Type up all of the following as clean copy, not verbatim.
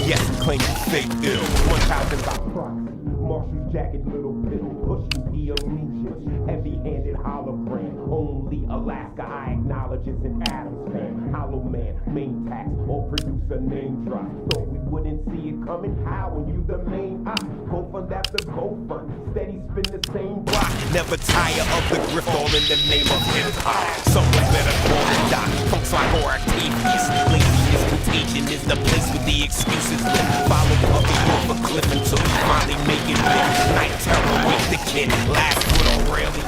Yes, claim fake ill. 1,000 by proxy. Marshall's jacket, little piddle. Pushing the illusion. Heavy-handed hologram. Only Alaska I acknowledge is an Adams fan. Hollow man, main tax, or producer name drop. Thought we wouldn't see it coming. How when you the main op? Go fund after go fund. Steady spin the same block. Never tire of the grift, all in the name of hip-hop. Someone better call the doc. Punks like or Octavius. Laziness contagion is the place with the excuses live. Follow puppy off a cliff until we finally make it big. Night terror, wake the kid. Last word on rarely.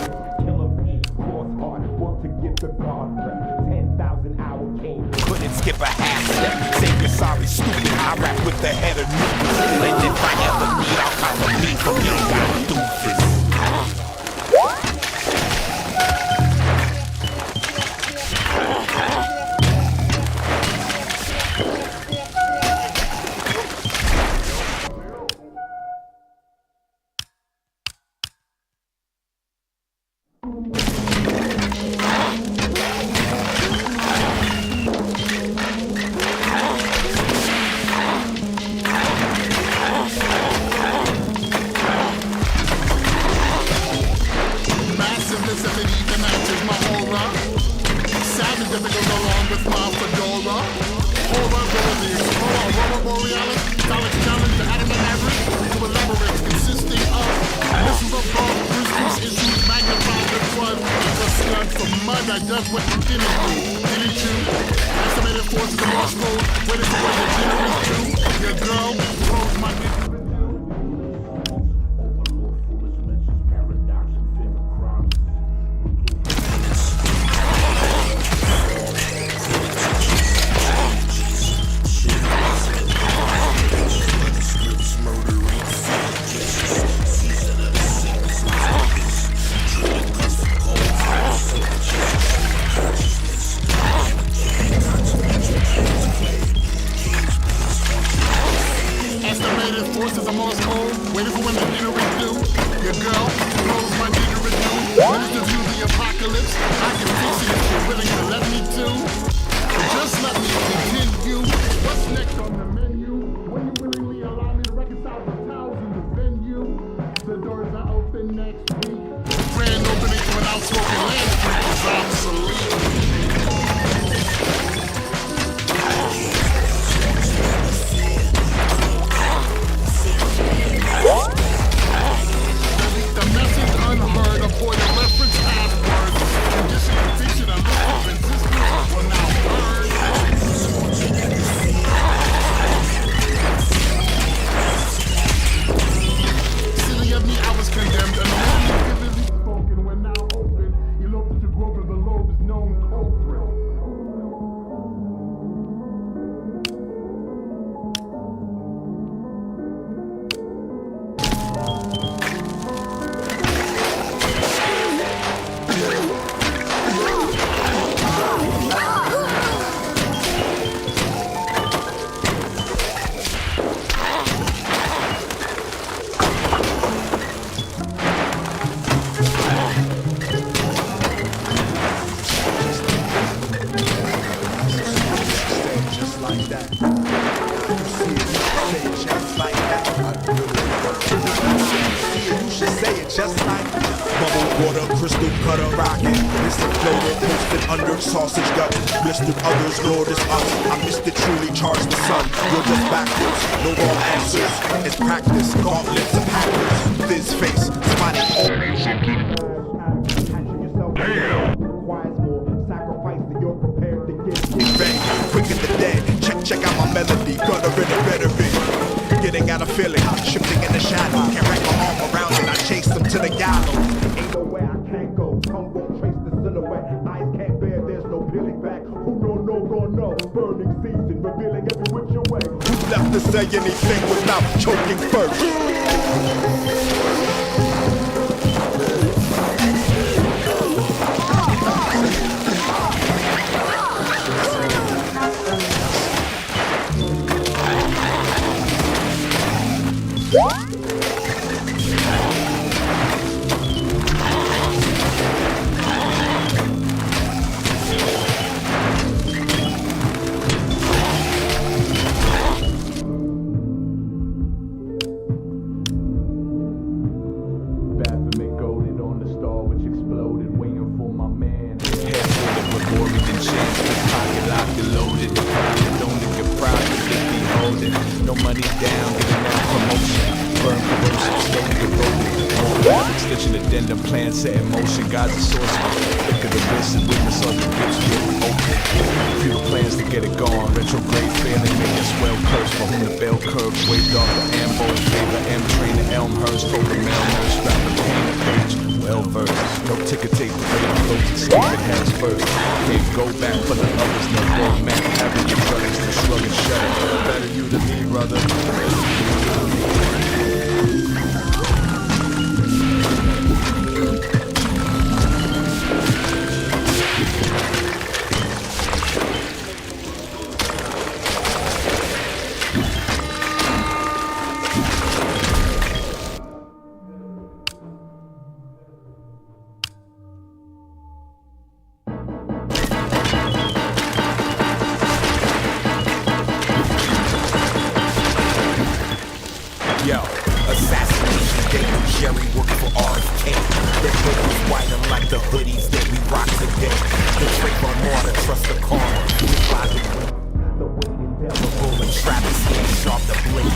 Killer beat, cross hard, work to get the guard rep. 10,000 hour game, couldn't skip a half step. Say you're sorry, stupid. I rap with the head of news. And if I ever need, I'll call a beat from you. Gotta do this. crystal cutter rockin'. Mr. Floater posted under sausage gut. Blistered others, Lord is us. I missed it, truly charged the sun. You're just backwards, no wrong answers. It's practice, gauntlets of hackers. Fizz face, spotting only something. Damn! Bang, quick in the dead. Check out my melody. Gutter in a better be. getting out of feeling. Shifting in the shadow, can't wrap my arm around it. I chase them to the gallows. Ain't nowhere I can't go. Tongue won't trace the silhouette. Eyes can't bear, there's no peeling back. Who don't know, gon' know. Burning season, revealing every which your way. Who's left to say anything without choking first? Plan set in motion, God's a source. Look at the wrist and witness all the gifts really open. Few plans to get it gone. Retrograde failing, make us well cursed. For whom the bell curve waved off the ambo in favor. M train to Elmhurst, over Melhurst, strap the pain of page. Well versed, no ticker tape, the way I'm close to sleeping hands first. Can't go back for the others, no roadmap. Average brothers to shrug and shudder. Better you than me, brother. Yo, assassination day, Jerry working for RFK. Their hoodies white, unlike the hoodies that we rock today. The Trayvon Martyr, trust the karma. We fly the waiting devil, rolling Travis, sharp the blade.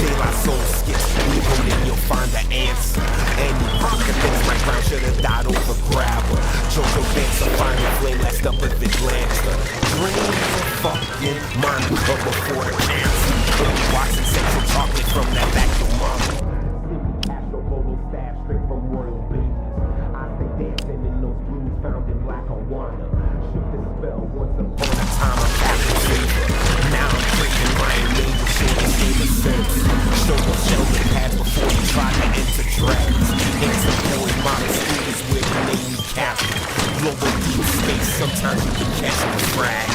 Daylight soul skips, we go in, you'll find the answer. And you pocket things like Brown should have died over grabber. Jojo dancer, find the flame last up with Atlanta. Dreams of fucking Monica before the cancer. Watching sexual chocolate from that vacuum mama. Castro Polo staff straight from royal babies. I stay dancing in those blues found in black Awana. Shook the spell once upon a time I'm Captain Saber. Now I'm drinking Ryan Mabel, showing game of sense. Show what Sheldon had before he tried to enter dragons. Into boy modern school is where you name me captain. Global deep space, sometimes you can catch a frag.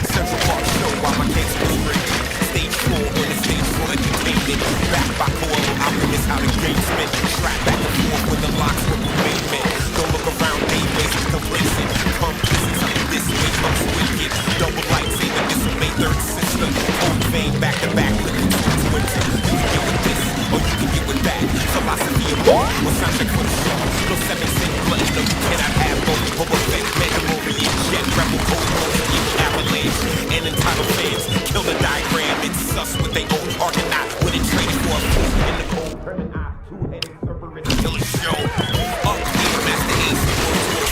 Central Park show while my case was rigged. Stage 4 on the stage for entertainment. Backed by Coelho alchemists out engagement. Strap back and forth with the locks with pavement. Don't look around, days complacent. Come business, I mean this way comes wicked. Double lightsaber, this will make third system. Old vein back to back, looking towards winter. You can get with this, or you can get with that. Philosophy of war, what's not check for the show. No 7-cent blood, no you cannot have both. Boba Fett, Mandalorian, Jet, Rebel, Cold Avalanche, and entitled fans. Kill the diagram, it's sus with they own Argonaut. When it traded for a fool in the cold permanent eye. Two-headed serpent, it's still a show. Up here, Master Ace,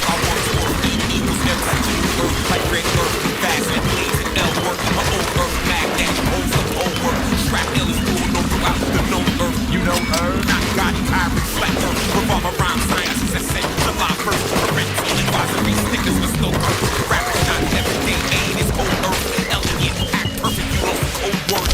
I want to E equals MC, Earth, like Red Earth, fast and blaze and L work. My old Earth, mag that holds the whole work. Strap L is cool, no throughout the known Earth. You know Earth? Not God, I reflect Earth. Revolve around sciences that said July 1st. Parental advisory stickers for still Earth. Rappers not everyday aid is old Earth. Elegant, act perfect, you know cold word.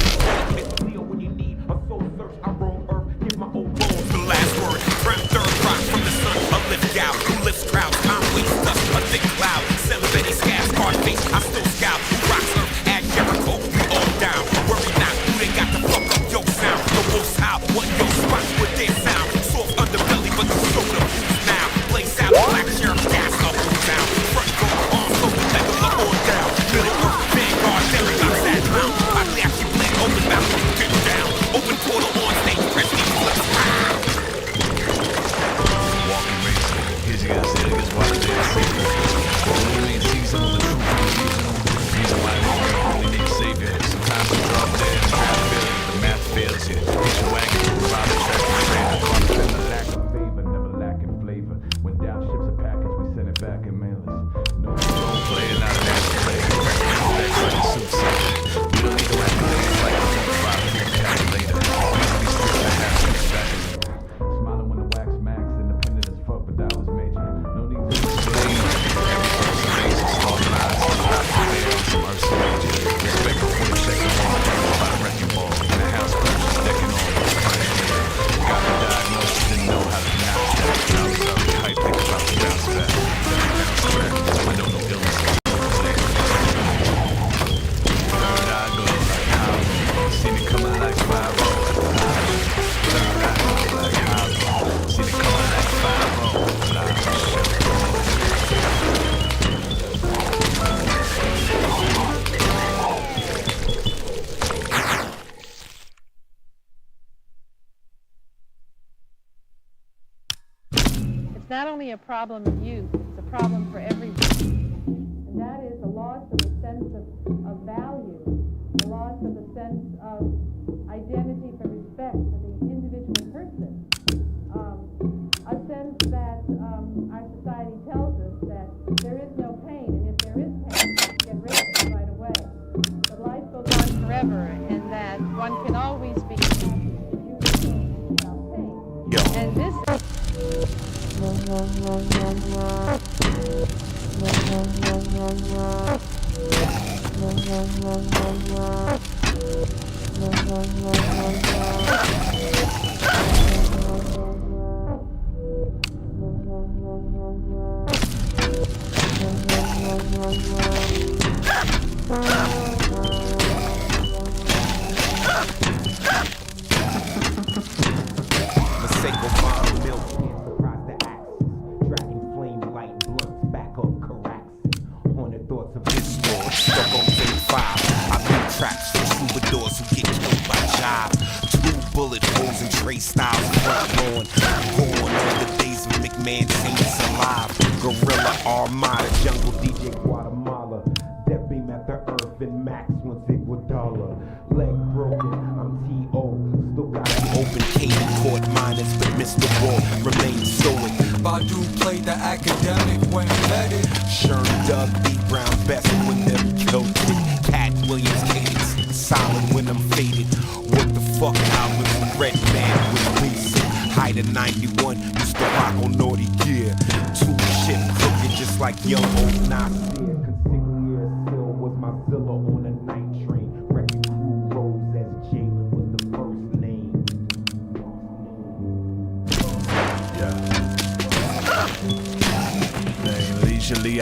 When you need a soul search, I roam Earth. Give my old bones the last word. Crown third rock from the sun, a lift out. Who lifts crowds, time waits dust, a thick cloud. Celebrating scabs, hard face, I still scout. Who rocks Earth, add Jericho, we all down. Worry not, who they got to fuck up your sound. The wolf's out, what your spot with their sound. Soft underbelly, but the soda who's now. Blaze out, black sheriff, gas up, who's down. Front door, arm, so we level up or down. Middle Earth, vanguard, Derry, got that mount. I actually play open mouth, get down. Open portal on stage, press these left. not only a problem of youth, it's a problem for everybody. And that is a loss of a sense of value, a loss of a sense of identity for respect for the individual person. A sense that our society tells us that there is no pain, and if there is pain, get rid of it right away. But life goes on forever, and that one can always be without pain. And this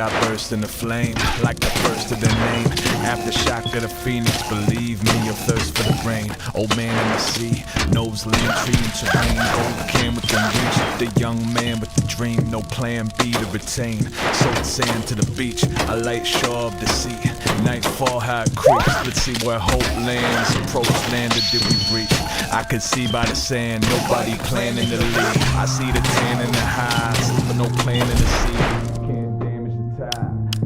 I burst into flame like the first of the name. Aftershock of the phoenix, believe me, your thirst for the brain. Old man in the sea, nose lean, tree and terrain. Old can within reach, the young man with the dream. No plan B to retain. Sold sand to the beach, a light shore of the sea. Nightfall, how it creeps. Let's see where hope lands. Approach landed, did we reach? I could see by the sand, nobody planning to leave. I see the tan in the highs, but no plan in the sea.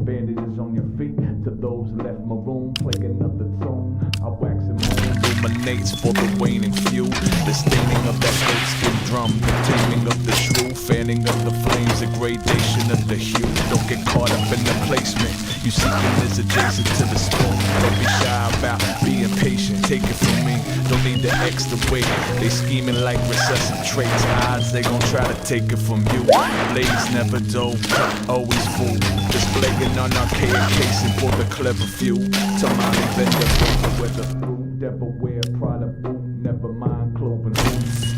Bandages on your feet to those left maroon, playing another tune. I wax and moon illuminates for the waning few. The staining of that goat skin drum, the taming of the shrew, fanning of the flames, the gradation of the hue. Don't get caught up in the placement. You seeking is adjacent to the spoon. Don't be shy about being patient. Take it from me. Don't need the extra weight. They scheming like recessive traits. Odds they gon' try to take it from you. Blades never dull, cut always full. Displaying on archaic casing for the clever few. Tamale vendor, weather through. Devil wear, Prada boot. Never mind cloven boots.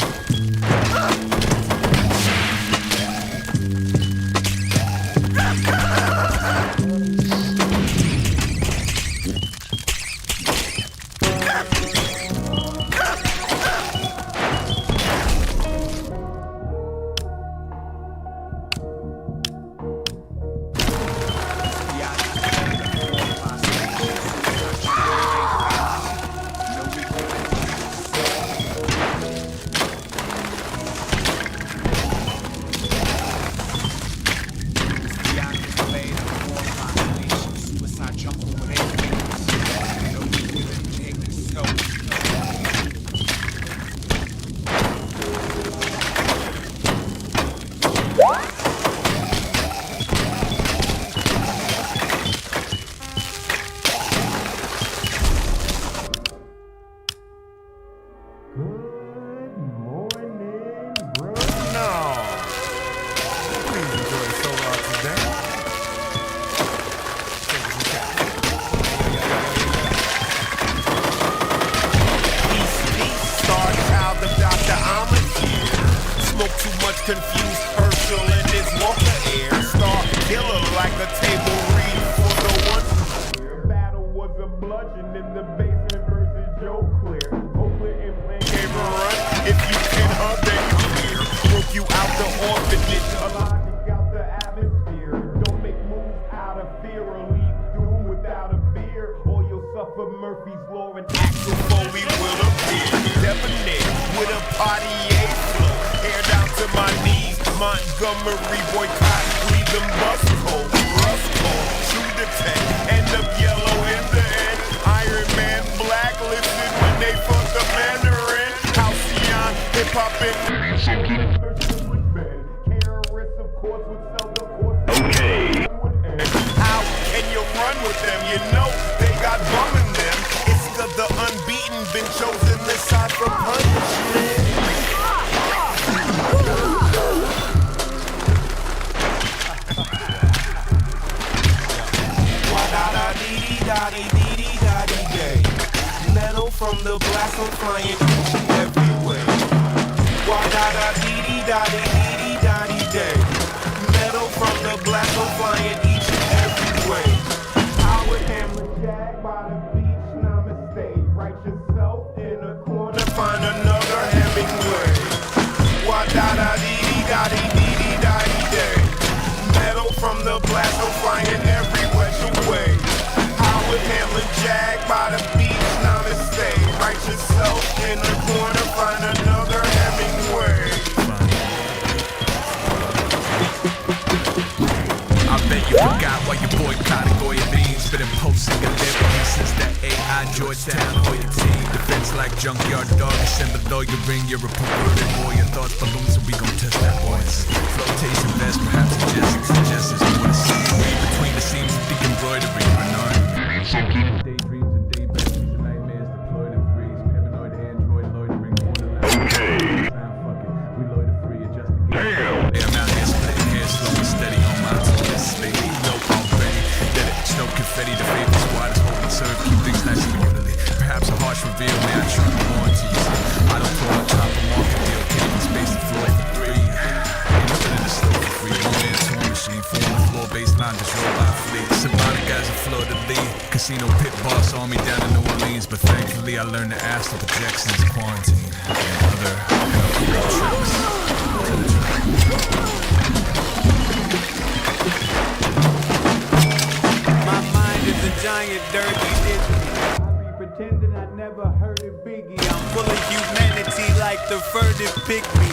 Confused Herschel and his Walker air. Star killer like a table read for the one. Battle was a bludgeon in the basement versus Joe Clear. Oakland implant gave a run. If you can hug, then you hear. Broke you out the orphanage. A logic out the atmosphere. Don't make moves out of fear or leave doom without a beer. Or you'll suffer Murphy's Law and actual Foley will appear. Debonair with a Poitier flow. Hair down to my knees, Montgomery memory boycott, leave them bust cold, true detect, end up yellow in the end. Iron Man blacklisted when they fuck the Mandarin. Halcyon, hip hop and terrorists, of course, would sell the course. Okay. How can you run with them? You know they got bum in them. It's the unbeaten been chosen this side for punishment. Metal from the blast, I'm flying each and every way. Wah-da-da-dee-dee-da-dee-dee-dee-da-dee-day. Metal from the blast, I'm flying each and every way. Howard Hamlet Jag by the beach, namaste. Write yourself in a corner, find another Hemingway. Wah-da-da-dee-dee-da-dee-dee-dee-da-dee-day. Metal from the blast, I'm flying every which way. Howard Hamlet Jag by the beach, namaste. Write yourself in a corner, find another Hemingway. I bet you forgot why you boycotted Goya Beans. Been posting a liberty since that AI Georgetown Hoya team. Defense like junkyard dog, assemble lawyering. You're a perverted boy, your thoughts balloons, so we gon' test that buoyancy. Flotation vest, perhaps suggests there's more to see. Read between the seams of the embroidery, Bernard. Daydreams and daybeds, these are nightmares deployed and freeze. Paranoid android loitering, okay. Fuck it, we loiter free, adjust the game. Damn! I'm out here splitting hairs, slow and steady on my tour. Baby, no already. That it, snow confetti, the favorite squad is holding serve. Keep things nice and orderly. Perhaps a harsh reveal, may I try warranties. I don't pull on top of market deal, taking space to floor for free. Ain't nothing in the store for free. Only a tour machine, four on the floor, baseline, just roll by fleet. Symbolic guys are Fleur de Lis. Casino pit boss on me down in New Orleans, but thankfully I learned to astral projections, quarantine, and other tricks. My mind is a giant dirty Disney. I be pretending I never heard of Biggie. I'm full of humanity like the furtive pygmy.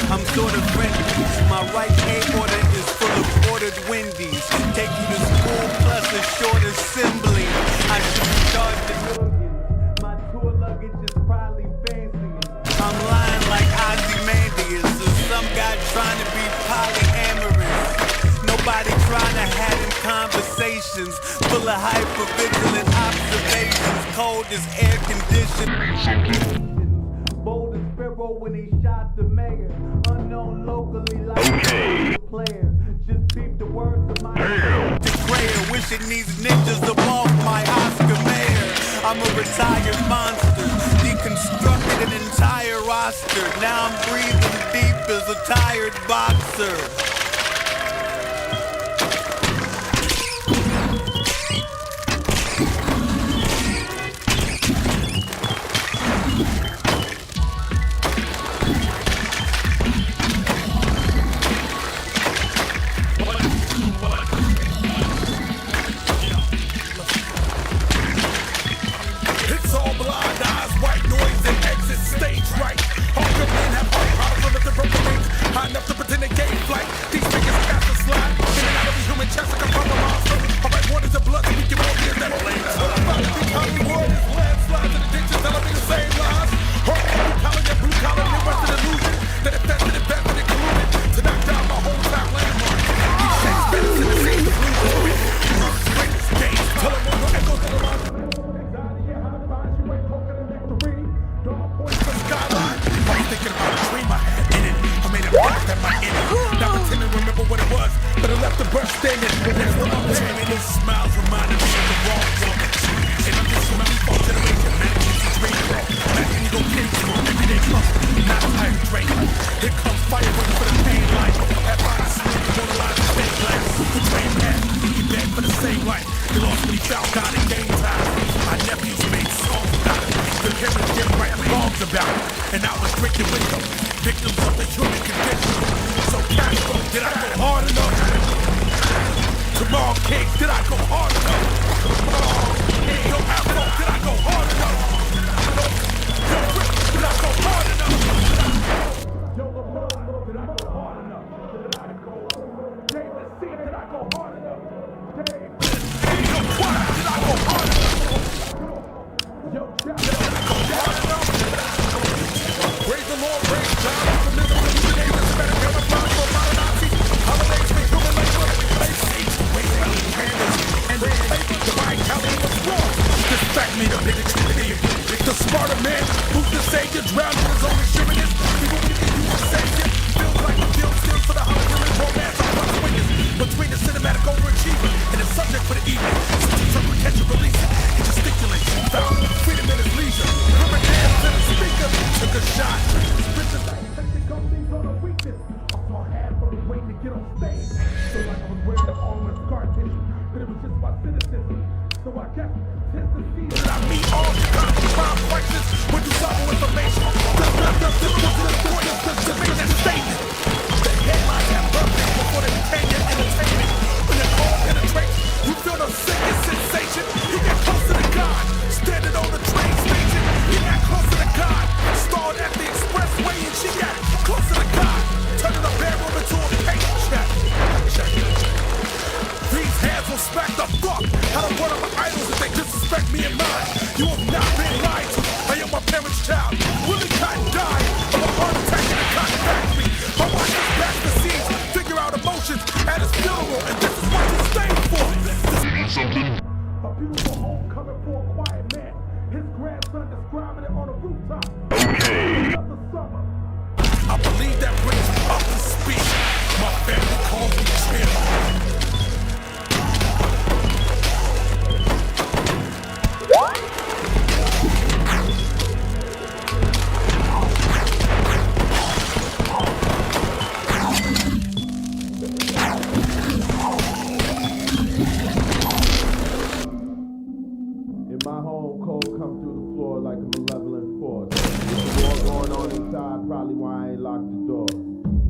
I'm sort of friendly. My right aorta is full of ordered Wendy's. Take you to school plus a short assembly. I should be charged in millions. My tour luggage is probably fancy. I'm lying like Ozymandias or some guy trying to be polyamorous. Nobody trying to have in conversations full of hypervigilant observations. Cold as air conditioned. Bold as Sparrow when he shot the mayor. Unknown locally like a player. Just peep the words of my prayer. Wishing these ninjas above my Oscar mayor. I'm a retired monster. Deconstructed an entire roster. Now I'm breathing deep as a tired boxer. It's all blind eyes, white noise, and exit stage right. All good men have heart problems on the broken wings. High enough to pretend they gain flight. These fingers cast a slide. In and out of the human chest like a proper monster. Alright, waters of blood, so we can all be as that later. Hollywood is landslides and addictions, telling the same lies. Blue collar, and Western illusion. That infested and best and colluded to knock down my whole town landmark. These shades better than the scenes of blue glory. Earth's greatest games, tell them all the echoes of the line. Thinking about a dream I had in it. I made it back at my end. Not pretending to remember what it was, but I left the brush standing. There's no more timing. These smiles reminding me of the wrong one. And I'm just from every fall generation. Man, it's a dream. Imagine you gon' kill you on everyday plus. Not a pirate drink. Here comes fire waiting for the pain light. At body sleep, one line of state glass. The train man, he begged for the same life. He lost when he found God in game time. My nephews made songs about it. The parents didn't write songs about it. And I was drinking with them, victims of the human condition. So Castro, did I go hard enough? Tomorrow King, did I go hard enough? Yo, Afro, did I go hard enough? Yo, Rick, did I go hard enough? Yo, LeBron, did I go hard enough? around in his own extremities. People when you can use a savior. Feels like the guilt steals for the Hollywood romance. I'm plus wingers between the cinematic overachiever and the subject for the evening. Interpret, catch and release it. He gesticulates, found freedom in his leisure. Rubber hands in the speaker, took a shot. Bitches like they come things on a weakness. I saw half of the way to get on stage. So like I was wearing the armor and scar tissue, but it was just my cynicism. So I guess tis the season I meet all the crime crisis with you solve information. To make that statement. The headlines have purpose before they became your entertainment. When the call penetrates, you feel the sickest sensation. You get closer to God. Standing on the train station, you got closer to God. Stalled at the expressway and she got closer to God. Turning a bedroom into a paint check. These hands will smack the fuck out of one of my idols if they disrespect me and mine. You have not been lied to. I am my parents' child. Willie Cotton died of a heart attack in a cotton factory. My wife is back the scenes, figure out emotions at his funeral, and this is what you stayed for. A beautiful homecoming for a quiet man. His grandson describing it on a rooftop. Another summer. I believe that brings me up to speed. My family calls me Tim. My home cold come through the floor like a malevolent force. There's a war going on inside, probably why I ain't locked the door.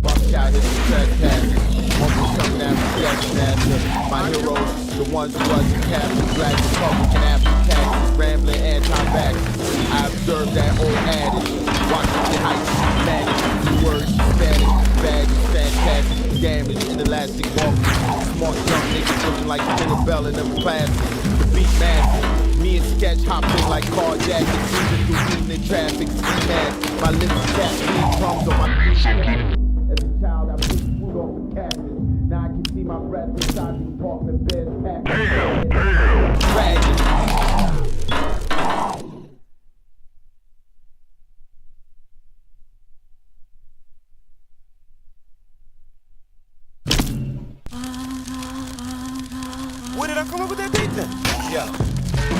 Buckshot hit the trespassers. Homies coming after Sketchmaster. My heroes, the ones who wasn't captured. Black Republican after taxes. Rambling anti-vaxxers. I observed that old adage. Watch the heights, manage. Words, static. Bag is fantastic. Damage, inelastic walking. Smart young niggas looking like Tinkerbell in them classes. The beat master. Me and Sketch hopped in like carjackers, cruising through evening traffic, ski mask. My lips catch me drums on my feet. As a child, I picked food off the cactus. Now I can see my breath inside the apartment beds packed. Dragon. Where did I come up with that beat then? Yeah.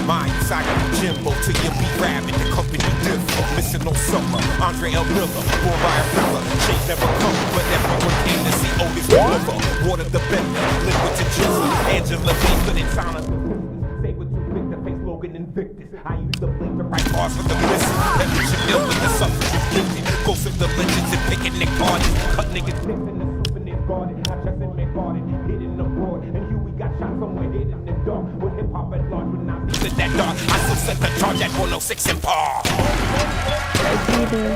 Mind inside of the Jimbo till you be rabid, the company differ. Missing no summer, Andre L. Miller, born by a river. Change never come, but everyone came to see Otis deliver. Water the bender, liquid to Jesus. Angela B. couldn't sound us. Say what you think, the face Logan Invictus. I use the blink to write bars for the missus. That bitch should deal with the suffering guilty. Ghosts of the legends and picnic gardens. Cut niggas nicks in the souvenir garden. I just in my garden, hidden abroad. And Huey got shot somewhere hidden in the dark. With hip hop at large, when I see that dark. I still set the charge at 106 and par. It's either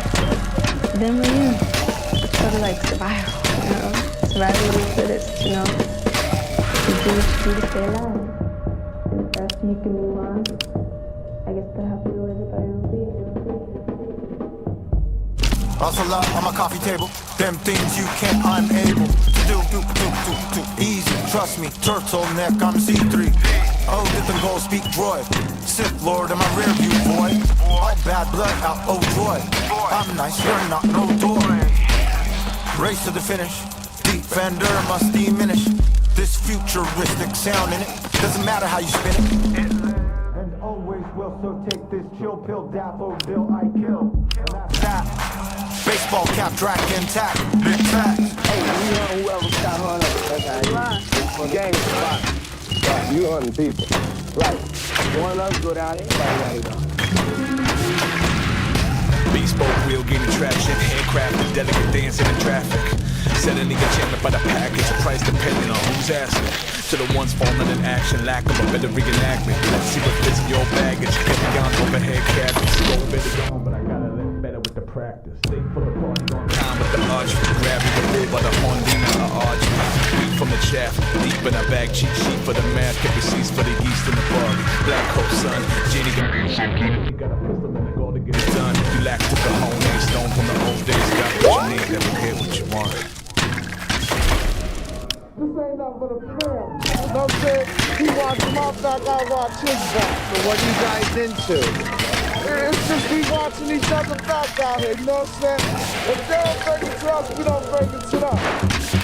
them or you. It's sort of like survival, you know? Survival of the fittest, you know? You do what you do to stay alive. And if after you can move on, I guess that happens to everybody else. Hustle up on my coffee table. Them things you can't, I'm able to do. Easy, trust me, turtleneck, I'm C3. Oh, did the gold speak Roy? Sith Lord in my rear view, boy. All bad blood out, oh joy. I'm nice, you're not, no door. Race to the finish. Defender must diminish. This futuristic sound in it. Doesn't matter how you spin it. And always will, so take this chill pill, daffodil I kill. And that's that. Baseball cap, track intact. Big facts. Hey, you hunt whoever got hung up. That's how you lie. For game spot. Right, you hunting people. Right. One of us go down there, everybody got it on. Bespoke wheel gaining traction, handcrafted, delicate dancing in traffic. Setting the enchantment by the package, a price depending on who's asking. To the ones falling in action, lack of a better reenactment. Let's see what fits in your baggage. Get beyond overhead cabinets. Go better gone, but I gotta live better with the practice. Stay full of party on time with the arch. Grab me the bull by the horn, lean on the arch. Beat from the chaff, deep in a bag, cheat sheet for the math. Get receipts for the yeast in the barley. Black Coat son, Jenny got a pistol and a goal to get it done. You lack to the home, ain't stone from the old days. Got what you need, never get what you want. This ain't nothing but a film. No shit. He watched my back, I watch his back. So what are you guys into? it's just we watching each other back out here, you know what I'm saying? If they don't break it to us, we don't break it to them.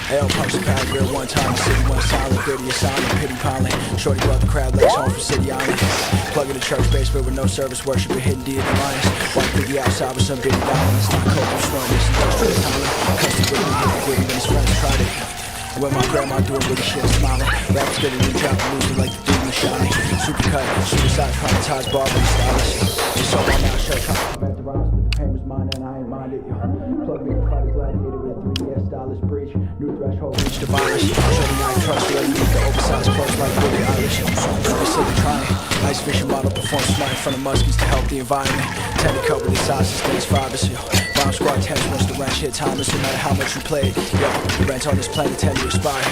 L punch the pound grill one time, city one silent, gritty is silent, pity piling. Shorty brought the crowd legs home from City Island. Plug in the church basement with no service, worship a hidden deity lines. White piggy outside with some bitty diamonds. Not coke, I'm strong, this industrial talent. Custom with me, when his friends tried it. And when my grandma doing really shit, smiling. Rappers getting new drop, losing like the dude in shining. Super cut, suicide, traumatized, barber, stylist. It's all my mouth shut, trying to prevent the rhymes, but the pain was mine and I ain't minded. Plug me to fight a gladiator with a 3DS stylist breach. New threshold, reach the virus. Shutting out trust, ready to the oversized clothes like Billie Eilish. They say they're trying. Ice fishing model perform smart in front of muskies to help the environment. Tender cut with these eyes, stays fibers, yo. Bomb squad tense once the wrench hit timeless, no matter how much you played. Yo, the rent on this planet tend to expire.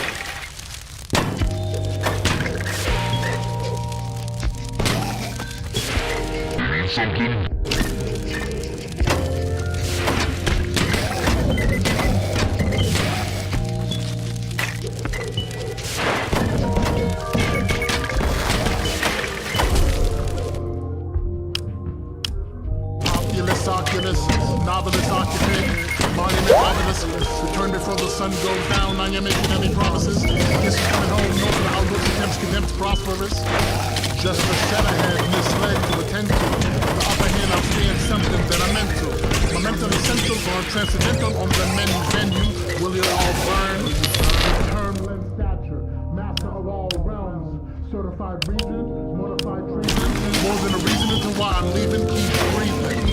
Oculus, novelist occupant, monument marvelous. Return before the sun goes down, I ain't making any promises. This is coming home, no matter how good attempts condemned prosperous. Just a set ahead, misled to attend to. The upper hand, I'm seeing something that I meant to. My mental essentials are transcendental on the menu venue. Will it all burn? Term lens stature, master of all realms. Certified reason, modified treason. More than a reason into why I'm leaving, keep breathing.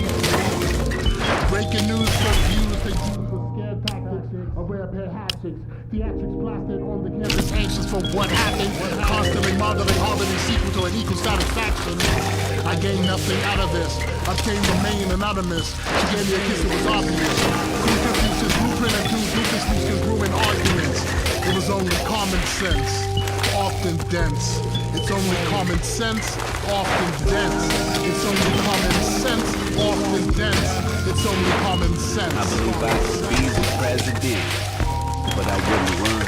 Breaking news for views, they use for scare tactics, a rare pair hatchets. Theatrics plastered on the canvas, anxious for what happened. Constantly modeling harmony, sequel to an equal satisfaction. I gained nothing out of this. I came remain anonymous. She gave me a kiss, it was obvious. Who confuses blueprint and two duplicitous congruent arguments? It was only common sense, often dense. It's only common sense, often dense. It's only common sense, often dense. It's only common sense. I believe I could be the president, but I wouldn't run.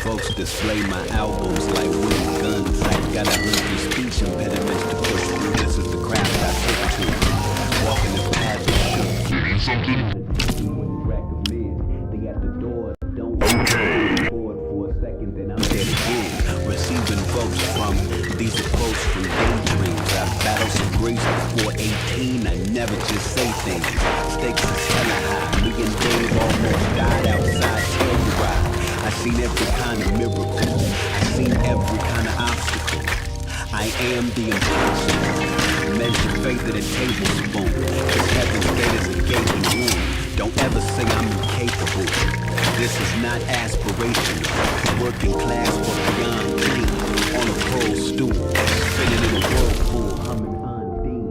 Folks display my albums like wooden guns. I got 100 speech impediments to push through. This is the craft I took to. Walking this path is shook. Something. Recommend. They at the door. Don't forward for a second, then I'm dead again. Receiving votes from these are quotes from daydreams. I battled some grace before 18. I never just say things. Stakes is hella high. Me and Dave almost died outside. Tell you why. I seen every kind of miracle. I seen every kind of obstacle. I am the impossible. Measure faith at a tablespoon. Cause heaven's gate is a gaping room. Don't ever say I'm incapable. This is not aspirational. Working class or beyond king. On a pro stool. Spinning in a whirlpool. Humming undine.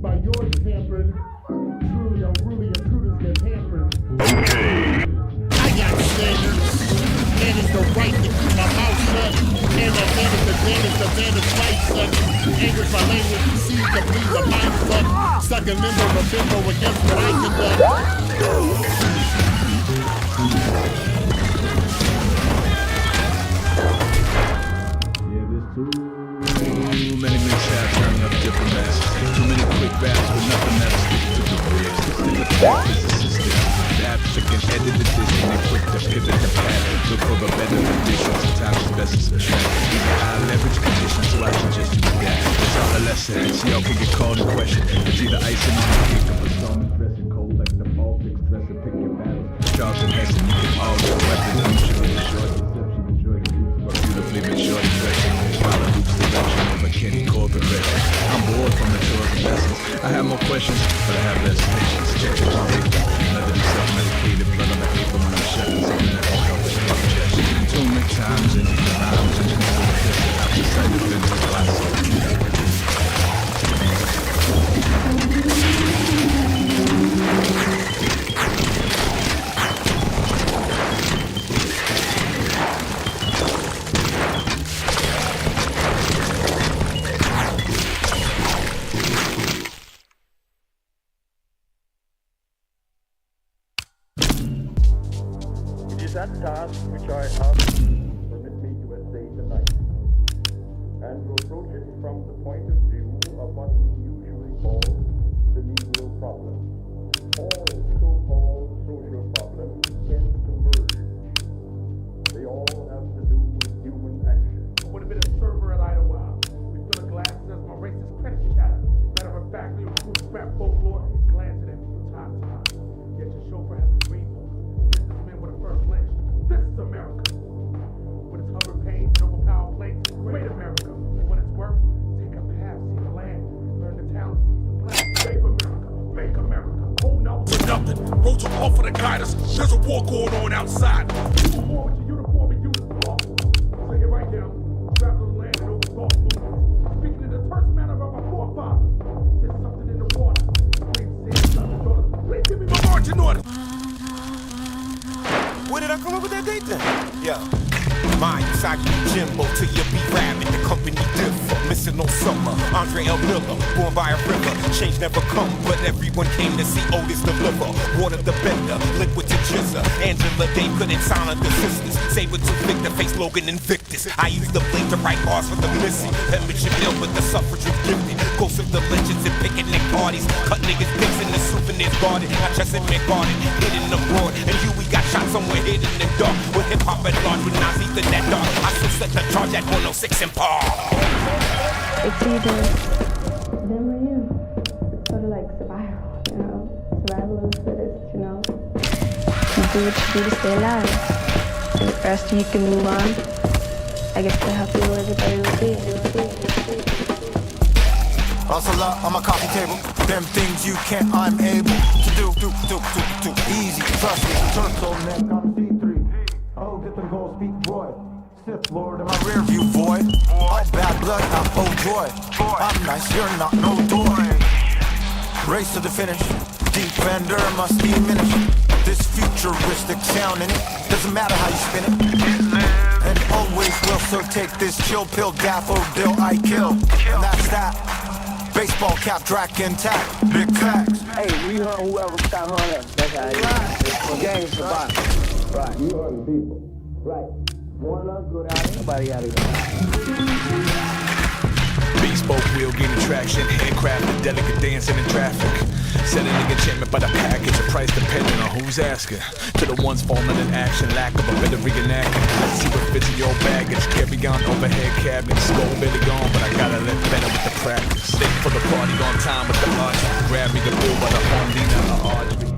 By yours pampered, advantage, fight, son. Anguish my language, seeds to please the mind, son. Sucking limbo, the bimbo against what I can do. Too many mishaps turning up different masses. Too many quick battles with nothing that'll stick to the ribs. The fact is the system. The African edited this and they quick to pivot the path. Look for the better conditions. Sometimes it's best to subtract. These are high leverage conditions, so I suggest you do that. It's all a lesson. See, y'all can get called in question. It's either ice and cake or the storm is dressing cold like the Baltics. Dress and pick your battles. Charlton Heston, you can all your weapons. I'm sure you enjoy deception, enjoy the use of beautifully mature expression. Follow Luke's direction over Kenny Corbett direction. I'm bored from the chores and lessons. I have more questions, but I have less patience. Check it on paper. Another be self-medicated, blood on the paper when I'm shutting something that won't help with objection. Too many times in the rhymes and just never the I decided to finish the last one. That task which I ask permit me to essay tonight, and to approach it from the point of view of what we usually call the Negro problem. All so-called social problems tend to merge. They all have to do with human action. I would have been a server at Idlewild. We fill a glass as my racist credit chatter. Matter of fact, we recruit rap folklore, glancing at me from time to time. Yet your chauffeur has a dream. This is America. With its hover pains and overpowered planes, great America. For what it's worth, take a path, see the land, learn the town, see the plan. Save America, make America. Hold no for nothing. Roads are off for the guiders. There's a war going on outside. Uniform with your uniform and uniform. So here I am, traveling the land and over thought movement. Speaking in the terse manner of my forefathers. There's something in the water. Please say something, daughters. Please give me my marching orders. Where did I come up with that date then? Yeah. My Usagi Jimbo till you be rabid. The company differ. Missing no summer. Andre L. Miller, born by a river. Change never come, but everyone came to see Otis deliver. Water the bender, liquid to jizzer. Angela Day couldn't silence the sisters. Saber to Victor, face Logan Invictus. I used the blade to write bars for the missing. Penmanship ill with the suffrage of gifted. Ghosts of the legends and picnic parties. Cut niggas dicks in the souvenirs garden. Not just in McGarden, hidden abroad. And we got shot somewhere hidden in the dark. With hip hop at large, with Nazis in that dark. I still set the charge at 106 and par. It's either them or you. It's sort of like survival, you know? Survival of the fittest, you know? You do what you do to stay alive. And the faster you can move on, I guess the happier everybody will be. Hustle up on my coffee table. Them things you can't, I'm able to do. Easy, trust me. Turtleneck, I'm C3. Oh, get them goals, speak Roy. Sith Lord in my rear view, boy. All bad blood, I'm oh joy. I'm nice, you're not no toy. Race to the finish. Defender must diminish. This futuristic sound in it. Doesn't matter how you spin it. And always will, so take this chill pill, daffodil I kill. And that's that. Baseball cap, track intact, big facts. Hey, we hunt whoever got hung up. That's how it is. The game's survival. Right. You hunting people. Right. One of us go down, nobody out of here. Bespoke wheel gaining traction, handcrafted, delicate dancing in traffic. Setting the enchantment by the package, a price depending on who's asking. To the ones falling in action, lack of a better reenacting. Let's see what fits in your baggage. Carry on overhead cabinet, skull barely gone, but I gotta let better with the practice. Stay for the party on time with the arch. Grab me the bull by the horn, lean out the archery.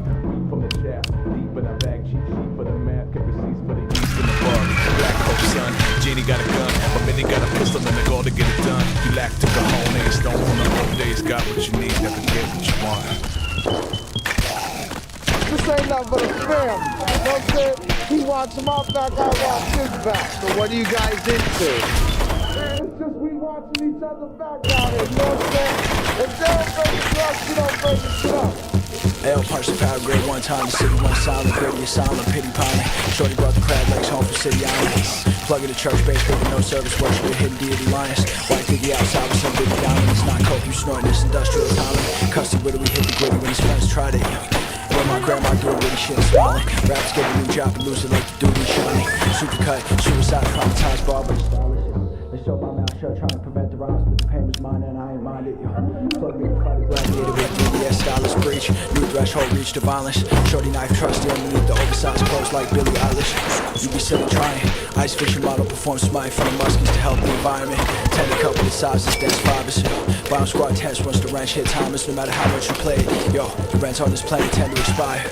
From the shaft, deep in the bag, cheap sheet for the math, get receipts for the east in the bar. Black Coat son, Genie got a gun, but Minnie got a pistol and a goal to get it done. You lack to go home, ain't stone from the old days. Got what you need, never get what you want. This ain't nothing but a film. You know what I'm saying? He wants my back, I want his back. So what are you guys into? Man, it's just we watching each other back out here, you know what I'm saying? If they don't break it up, you don't break it up. L punch the power grid one time, the city went silent, gritty asylum, pity piling. Shorty brought the crab legs home from City Island. Plug in the church base, with no service, worship with hidden deity lions. White thiggy outside with some BeatDown, it's not coke, you snorting this industrial talent. Custody widow, we hit the gritty when his friends tried it. When my grandma doing really shit smiling. Raps get a new job and lose it like the duty shining. Super cut, suicide, traumatized, barber stylist. They showed my mouth shut, trying to prevent the rhymes, but the pain was mine and I ain't minded. Plug me and fight a gladiator with BBS stylist breach. New threshold, reach to violence. Shorty knife trusty underneath the oversized clothes like Billie Eilish. You be silly trying. Ice fishing model perform smite from the muskies to help the environment. Tend a couple of sizes, dance fibers. Bomb squad tense once the wrench hit timers. No matter how much you play, yo, the rents on this planet tend to expire.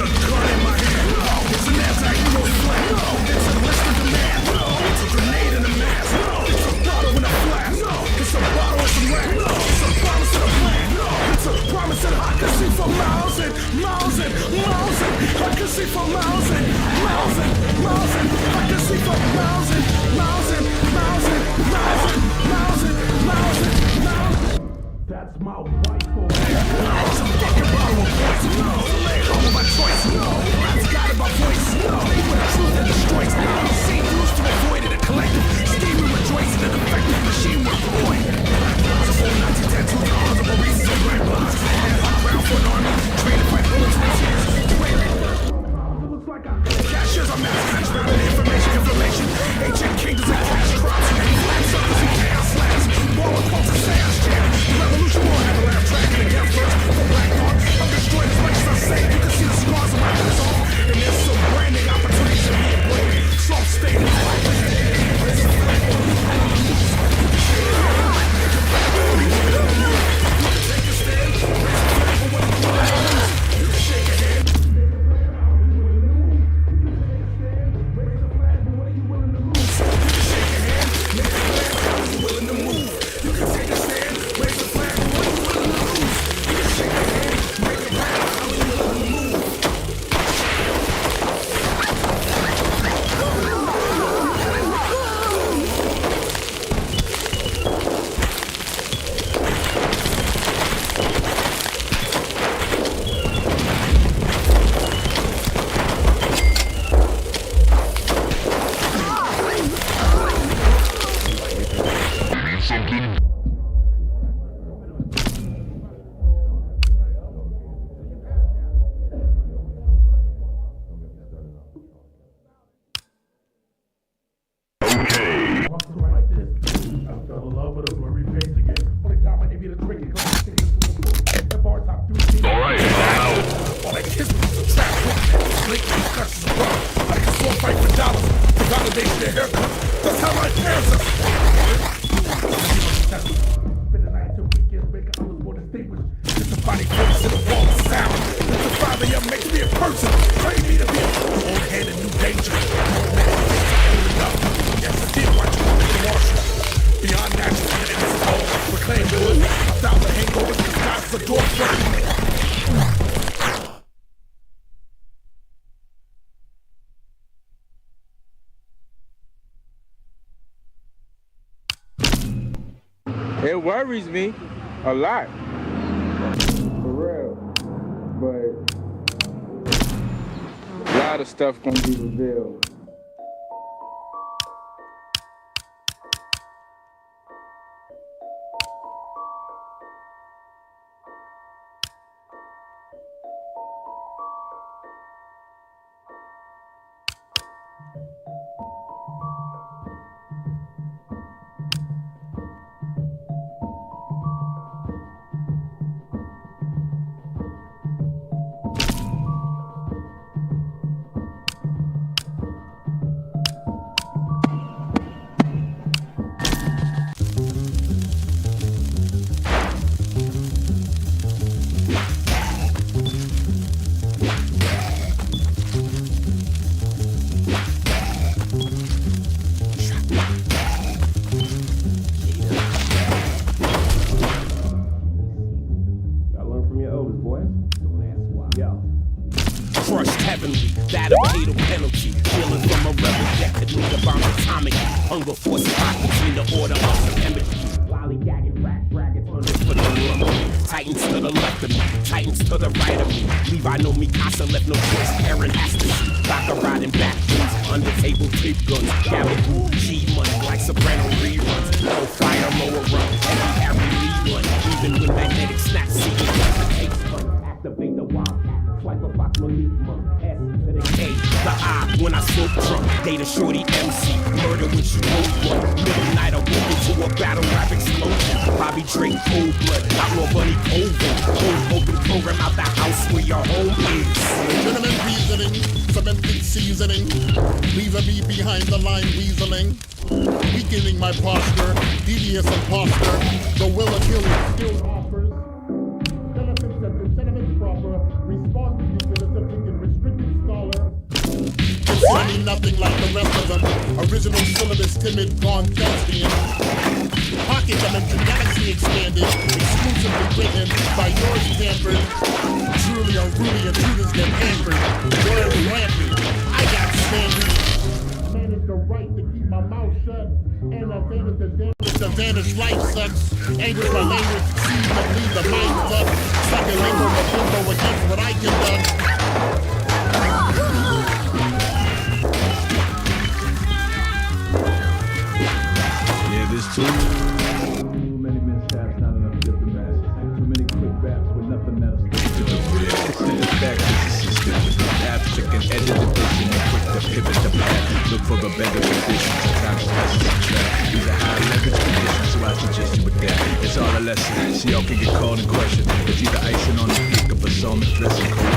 a gun in my hand. It's an anti-hero slang. It's a list of demands. It's a grenade in a mask. It's a bottle in a flask. It's a bottle and some rag. It's a promise and a plan. It's a promise that I can see for miles and miles and miles and I can see for miles and miles and miles and I can see for miles and miles and miles and miles and miles and miles and miles. That's my rifle. It's a fucking bottle of poison. No, lay home with my choice. No, I've got it by voice. No, when the truth and the strikes. See through to avoid it, a collective. Scheming, rejoicing, an effective machine work boy. The whole Nazi tattoo, the honorable reasons of grandpas. And hot ground for an army, trained by bullets and tears. It looks like a cashiers are mass transferring information. Ancient kingdoms and cash crops. Flat suckers and chaos slabs. War cults and seance jams. The revolution will have a laugh track and a gap first. For black mark, I'm destroyed as much as I say. You can see the scars on my hands off. And there's some branding opportunities to be a break. Soft state of It worries me a lot. For real. But a lot of stuff gonna be revealed. Hunger force between the order of some empathy. Lollygagging brackets under for the room. Titans to the left of me, Titans to the right of me. Levi no Mikasa left no choice. Aaron has to see. Baka riding back boots, under table tape guns. Gabagoo, G-money like soprano reruns. Low fire, lower run, heavy Harry Lee one. Even when magnetic snaps, see the take fun. Activate the wildcat, like a fox relief month. S to the K, the I when I smoke drunk. Data shorty MC, murder when she roll one. Middle night I walk into a battle rap explosion. Bobby Drake, cold blood, outlaw bunny, cold open program out the house where your home is. Legitimate reasoning, cemented seasoning. Leave me behind the line weaseling. Weakening my posture, devious imposter. The will of kill still offers. Benefits and sentiments proper. Respond to you with a thinking restraint. nothing like the rest of them. Original syllabus, timid, gone thespian. Pocket dimension, galaxy expanded, exclusively written by yours pampered. Truly unruly intruders get pampered. Word rampant, I got standards. Manage the right to keep my mouth shut. And advantage the damage, the vanished life sucks. Anguish my language, sees the bleed, the mind fuck. Sucking limbo, the limbo against what I conduct. Yeah, there's too many mishaps, not enough to get the masses. Too many quick raps with nothing that'll stick to the real. Send us back to the system with the abstract and edited vision and quick to pivot the path. Look for the better conditions and consciousness and track. These are high leverage conditions, so I suggest you with that. It's all a lesson, so y'all can get called in question. It's either icing on the cake of a psalmist dressing cold.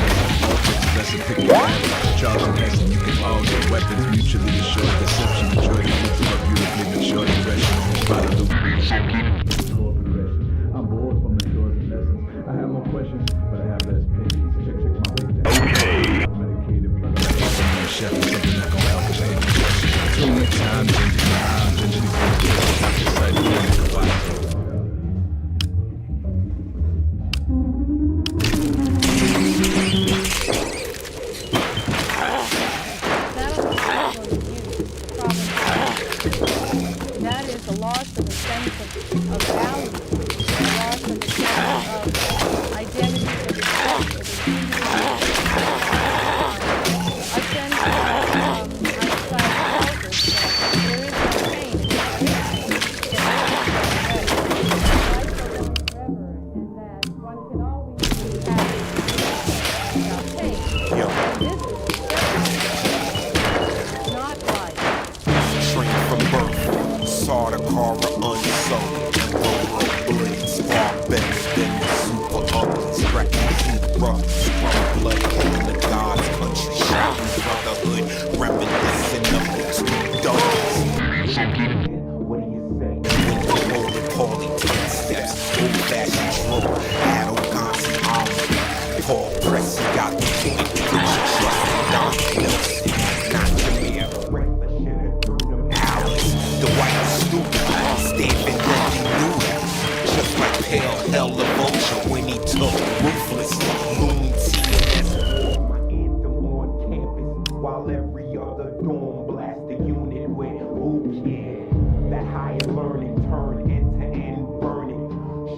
Lesson pick the battle. Charles and Heston, you can all get weapons mutually assured. Deception, enjoy the fruits of a beautifully mature impression. Follow the I'm bored from the stories and lessons. I have more questions, but I have less patience. Check my weight down. Okay. Medicated blood, I'm chef is something that's gonna help us. Too many times, changing my eyes, changing these things. It's like doing it a while. That is the loss of a sense of value, the loss of a sense of identity, of respect, a sense of outside focus. There is no pain. Life goes on forever, and that one can always be happy without pain. And this is not life. Straight from birth, saw the car unsold. Roll blades, far better than the super ugly. Scratching too rough, strong blood, killing the God's country. Shouting brotherhood, reminiscing of the two dogs. What do you say? When the holy Paulie 10 steps, old-fashioned troll, arrogance, Paul Pressy got the point, put your trust in Don Nelson. Not your mere Alex, the white stupid, stamping that he knew him. Just like pale hell the vulture when he took ruthless loon TS. My anthem on campus, while every other dorm blast the unit with who cares? That higher learning turn end to end burning.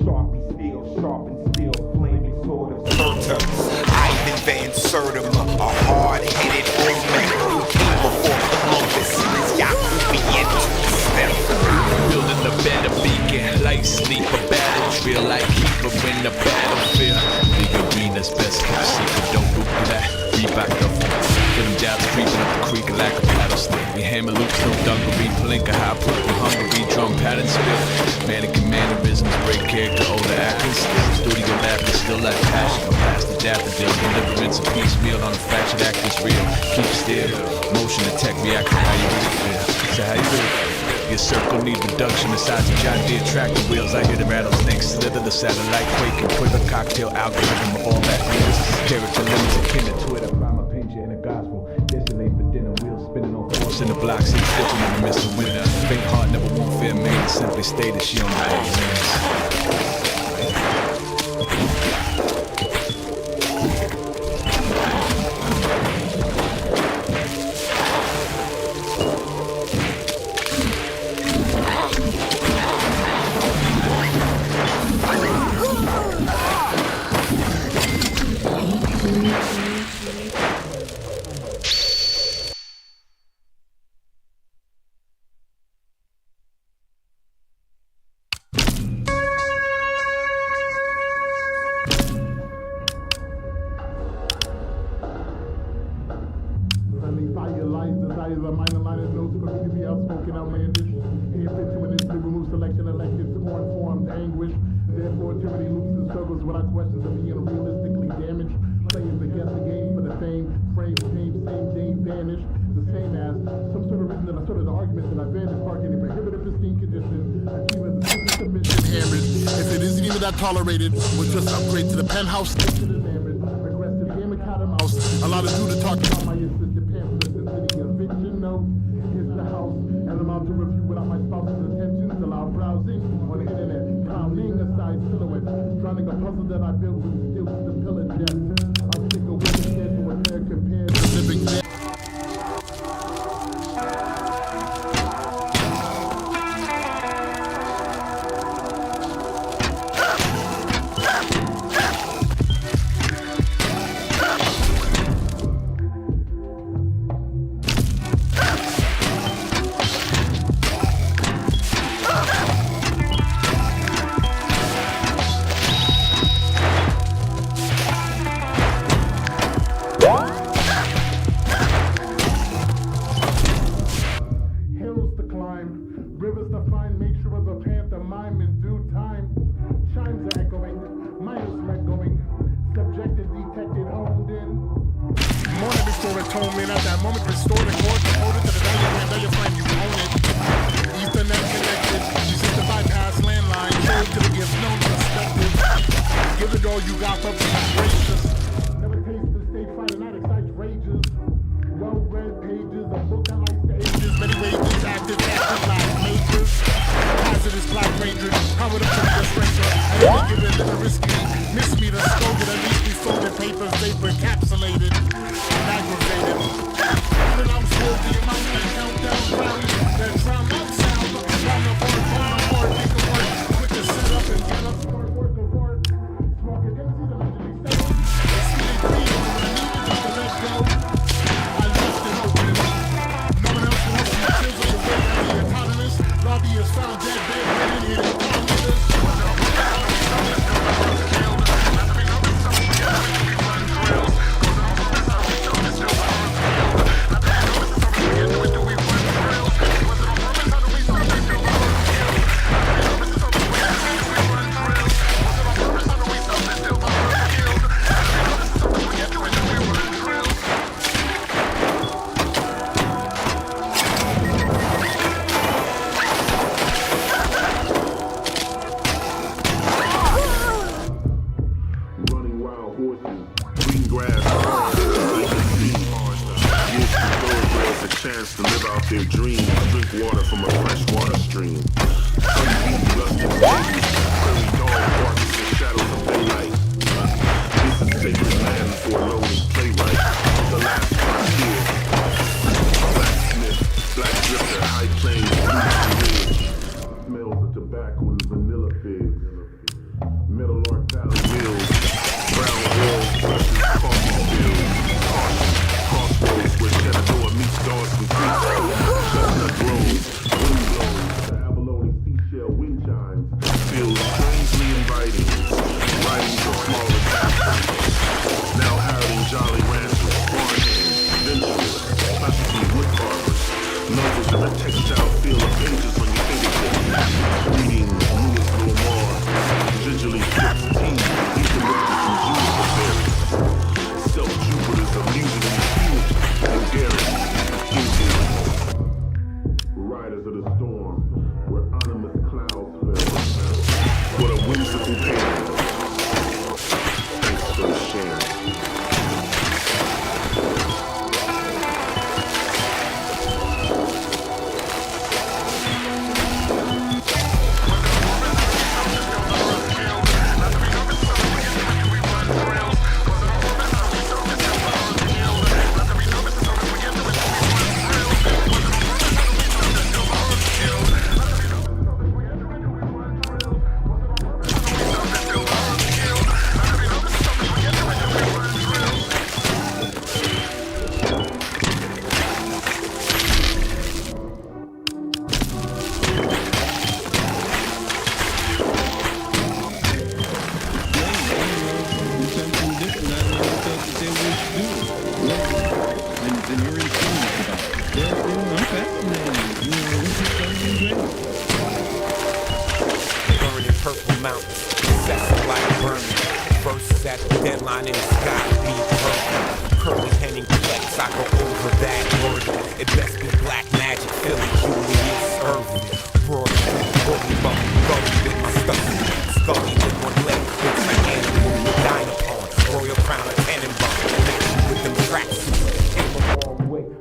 Sharpie steel, sharpened steel, flaming sword of Serta, Ivan Van Sertima, a hard-headed old man who came before Columbus. Yakubian two-step. Building a better beacon, light sleeper, battle drill, like keeper in the battlefield. The arena's best kept secret, don't look at that. We back up, get them down creeping up the creek like a paddle stick. We hammer loops, no dungaree, palinka, high put the Hungary, drum pattern spill. Mannequin mannerisms, break character, older acting skills. Studio laughter, still like passion, past the daffodil. Deliverance of piecemeal on a fractured act is real. Keep still, motion detect, react to how you really feel. So how you really feel? Your circle need reduction besides the John Deere tractor wheels. I hear the rattlesnakes slither, the satellite quake and quiver, cocktail algorithm of all that feels. Character limits akin to Twitter, rhyme a painter in the gospel. Desolate for dinner, wheels spinning on force in the block, six stitching in the midst of winter. Faint heart never won't fear maid, simply stated she on the way. Tolerated with just upgrade to the penthouse. Aggressive game of cat and mouse. A lot of dude to talk about my insistent pamphlets and city eviction. know, it's the house, and I'm out to review without my spouse's attention till I'm browsing on the internet, clowning aside silhouettes, drowning a puzzle that I built with stilts to pillar jets. I'm sick of women dead to what they're compared to living dead.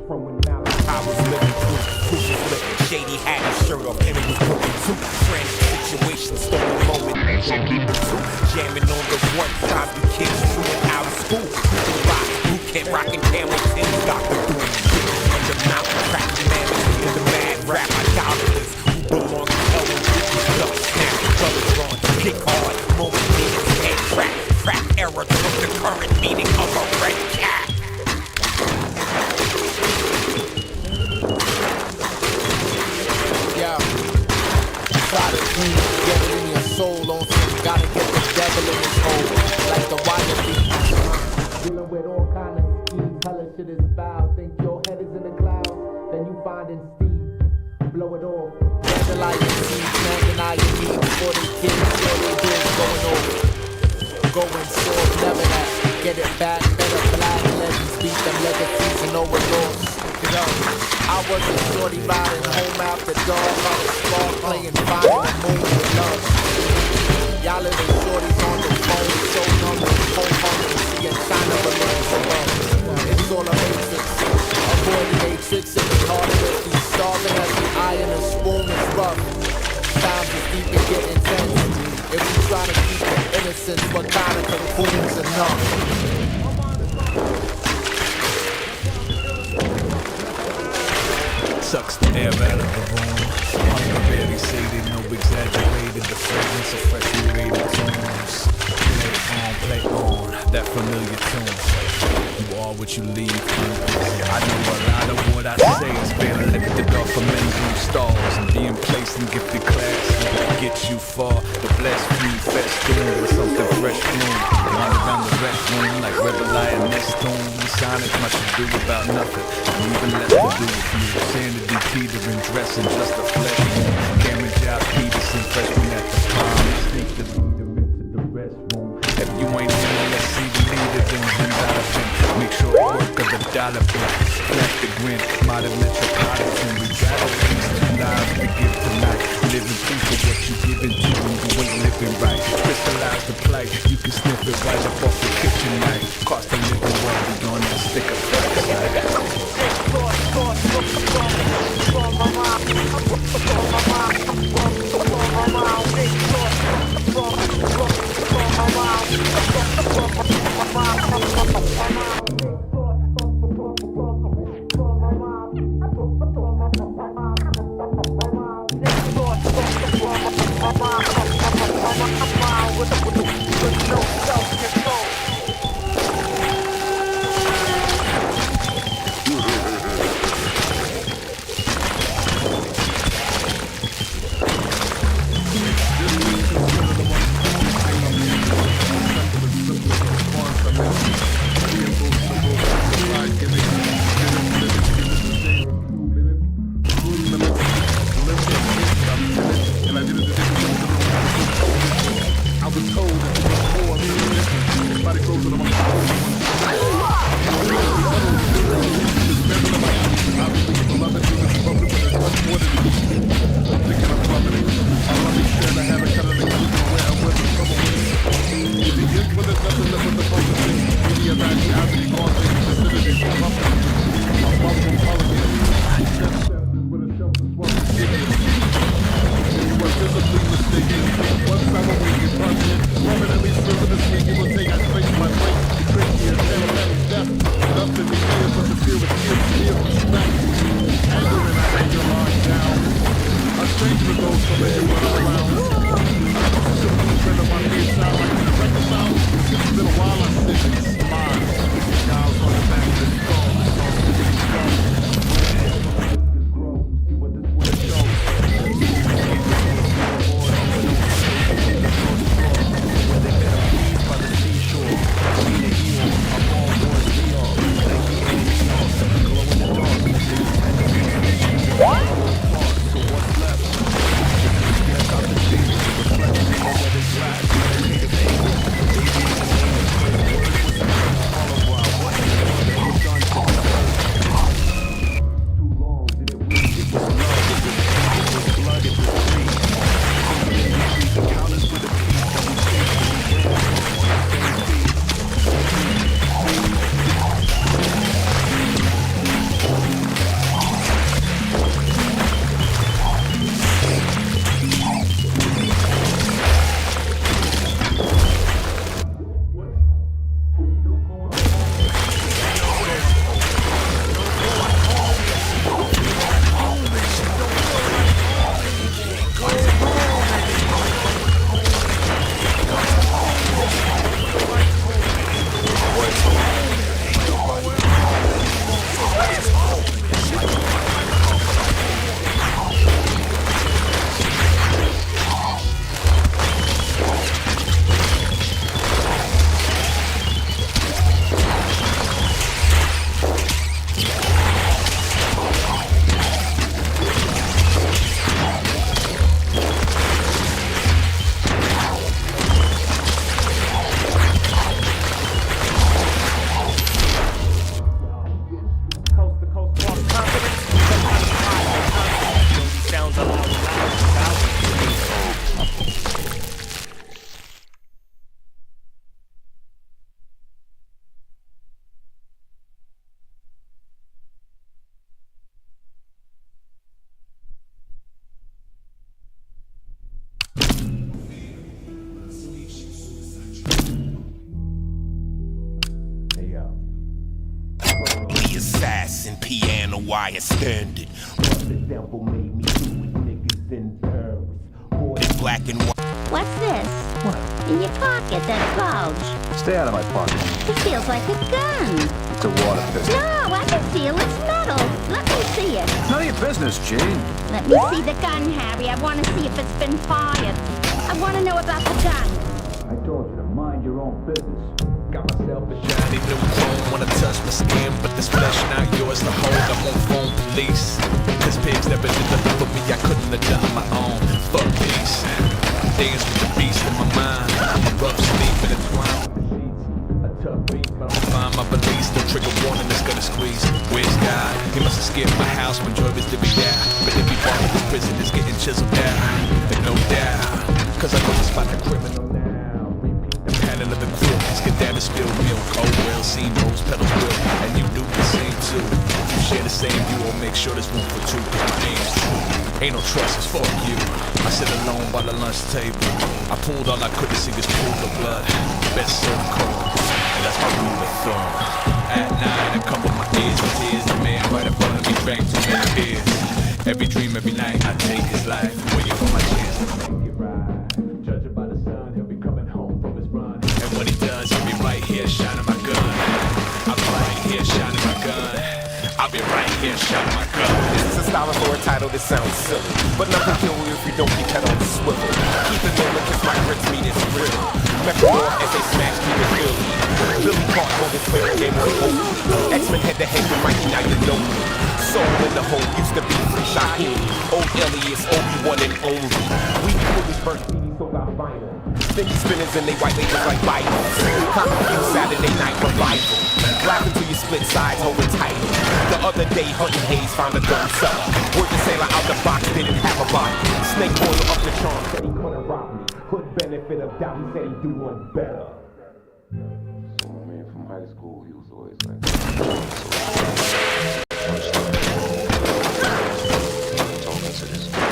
From when Malachi was living on the one time you kids shooting out of school. Boot camp rocking camel tins, Dr. Doom. On the mountain, cracking man, in the mad rap idolaters who belong to hell and stuff. Snap colors on, kick hard, moment meanings, head crack. Trap error took the current meaning of a red cat. Yeah. Try to dream, get it in your soul on some, gotta get the devil in his hole, like the wire beat. Dealing with all kind of schemes, hella shit is foul. Think your head is in the clouds, then you find in Steve. Blow it off, vandalize your seeds, man, deny your need before they get it, sure they do, going over. Going soft, never that, get it back, better black legends, beat them legacies and overlords. You know, I was a shorty riding home after dark, I was small playing fire and moon with love. Y'all little shorties on the phone, so numb with phone hungry, seeing China balloons above. It's all a matrix, avoid the matrix and it's hard to be starving as the eye in a spoon is rough. Times is deep and get intense. If you try to keep your innocence, what kind of cocoon's enough? Sucks the air out of the room. Hunger barely sated, no exaggerated. The fragrance of freshly rated tunes. Play on, that familiar tune. You are what you leave. I know a lot of what I say is being lifted off of men's stalls and being placed in gifted class. Get you far, the blessed few festoon with something fresh bloom. Run around the restroom like rebel lioness tune. The silence much to do about nothing, and even less to do with you. Sanity teetering, dressing just a flesh wound. Cameron Job Peterson, freshman at the prime. Sneak the leader into the restroom. If you ain't here, let's see the leader, then $10 make sure work of the dollar bill. Flash the grin, modern metropolitan. We got a piece of lives to give tonight. Living proof of what you giving to when you ain't living right. Crystallize the plight, you can sniff it right up off the kitchen knife. Cost a living worthy on that stick of It's been a while. assassin, piano wire standard. What the devil made me do with niggas in terms. Boy, it's black and white. What's this? What? In your pocket, that bulge. Stay out of my pocket. It feels like a gun. It's a water pistol. No, I can feel it's metal. Let me see it. None of your business, Gene. Let me see the gun, Harry. I want to see if it's been fired. I want to know about the gun. I told you to mind your own business. Got myself a shiny new chrome. Wanna touch my skin, but this flesh not yours to hold. I won't phone police. Cause pigs never did nothing for me. I couldn't have done my own. Fuck peace. Dance with the beast in my mind. I'm a rough sleep and entwined with the sheets. A tough beat, but I'm fine. My release, the trigger warning is gonna squeeze. Where's God? He must have scared my house when Joy was to be out. But every part of this prison is getting chiseled down. And no doubt, cause I know to spot the criminal now. Repeat the pattern of the quilt. Get down and spill milk. Oh well, seen rose petals will. And you do the same too. You share the same view, or make sure there's room for two. Cause my aim's true. Ain't no trust, it's fuck you. I sit alone by the lunch table. I pulled all I could to see this pool of blood. Best served cold, and that's my rule of thumb. At night, I cover my ears with tears. The man right in front of me bang too many ears. Every dream, every night, I take his life. Waiting for my chance to make it right. Judging by the sun, he'll be coming home from his run. And when he does, I'll be right here shining my gun. I'll be right here shining my gun. I'll be right here shining my gun. This is a style for a title that sounds silly, but nothing kill you if you don't keep that on the swivel. Keep it low because my grits mean it's real. Metro as they smash me with Billy. Billy Park on this favorite game on Oakley. X-Men head to head with Mikey, now you know me. Soul in the hole used to be Free Shaheem. Old Elias, Obi-Wan and only. We pull this first CD sold out vinyl. Stinky spinners and they white labels like Bibles. Comic View Saturday night revival. Laughing till you split sides, holding tight. The other day, Hunting Hayes found a gun seller. Word the sailor out the box, didn't have a body. Snake oil up the charm, said he couldn't rob me. Hood benefit of doubt, he said he'd do one better. So, I mean, from high school, he was always like, talking to this girl.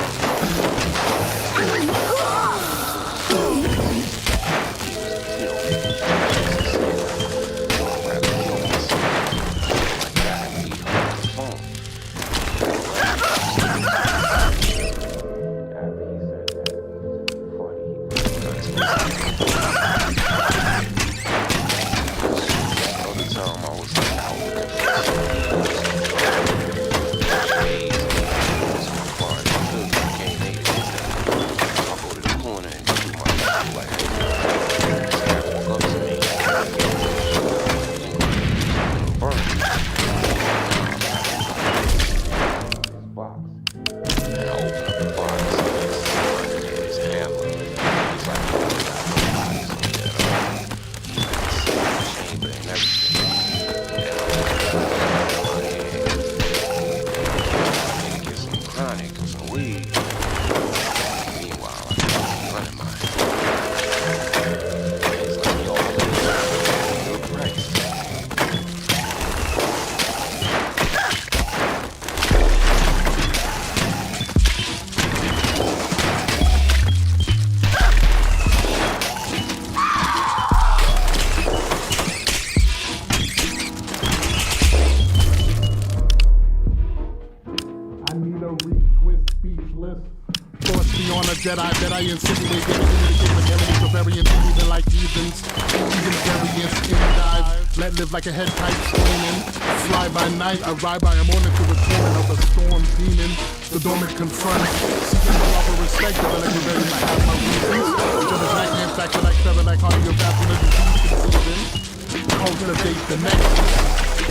Jedi that I insinuate get the enemies of variants moving like heathens. Even variants in dive. Let live like a head type screaming. Fly by night, I ride by a morning to the torment of a storm demon. The dormant confront. Seeking the love and respect of the legendary might have my reasons. Which of the black hand factor like feather like cardiovascular disease conceiving. Cultivate the next.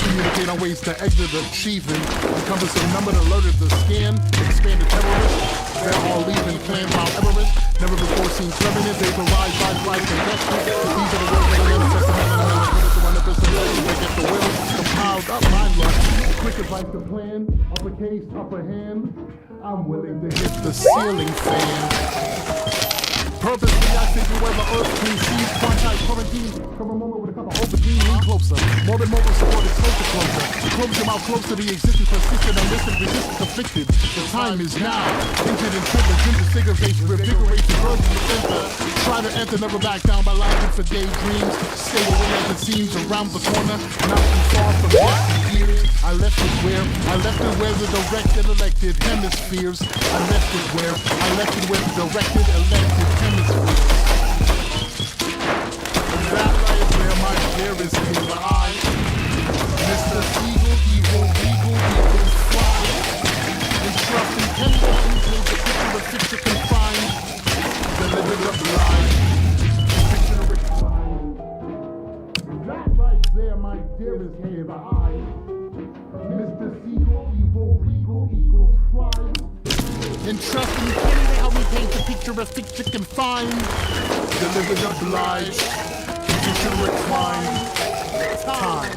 Communicate on ways to exit achieving. Encompassing number alerted the scan. Expanded terrorists. They're all leaving clans Mount Everest. Never before seen cleverness. They provide by contestants. These are the words that are manifest in the they get the will. Compiled up my luck. Quick advice to plan. Uppercase, upper hand. I'm willing to hit the ceiling fan. Purposely, I think you weather earth clean seas, quantized quarantine. Come a moment with a cup of Ovaltine. closer. More than mobile support is closer. Close your mouth close to the existence, persistent, illicit, resistant, afflicted. The time is now. Injured and privileged, invigorates, revigorates, the birth of the center. Try to enter, never back down by lying for daydreams. Stay away as it seems around the corner. Not too far from years. I left it where the directed elected hemispheres. I left it where the directed elected hemispheres. And that right there, my dearest neighbor, Mr. Eagle, fly. And trust and tender things the picture of picture confined. The living of life. Picture of reclined. That right there, my dearest neighbor, Mr. Eagle, eagles fly. And trust and tender how we paint the picture of picture confined. The living obliged. Picture reclined. Time.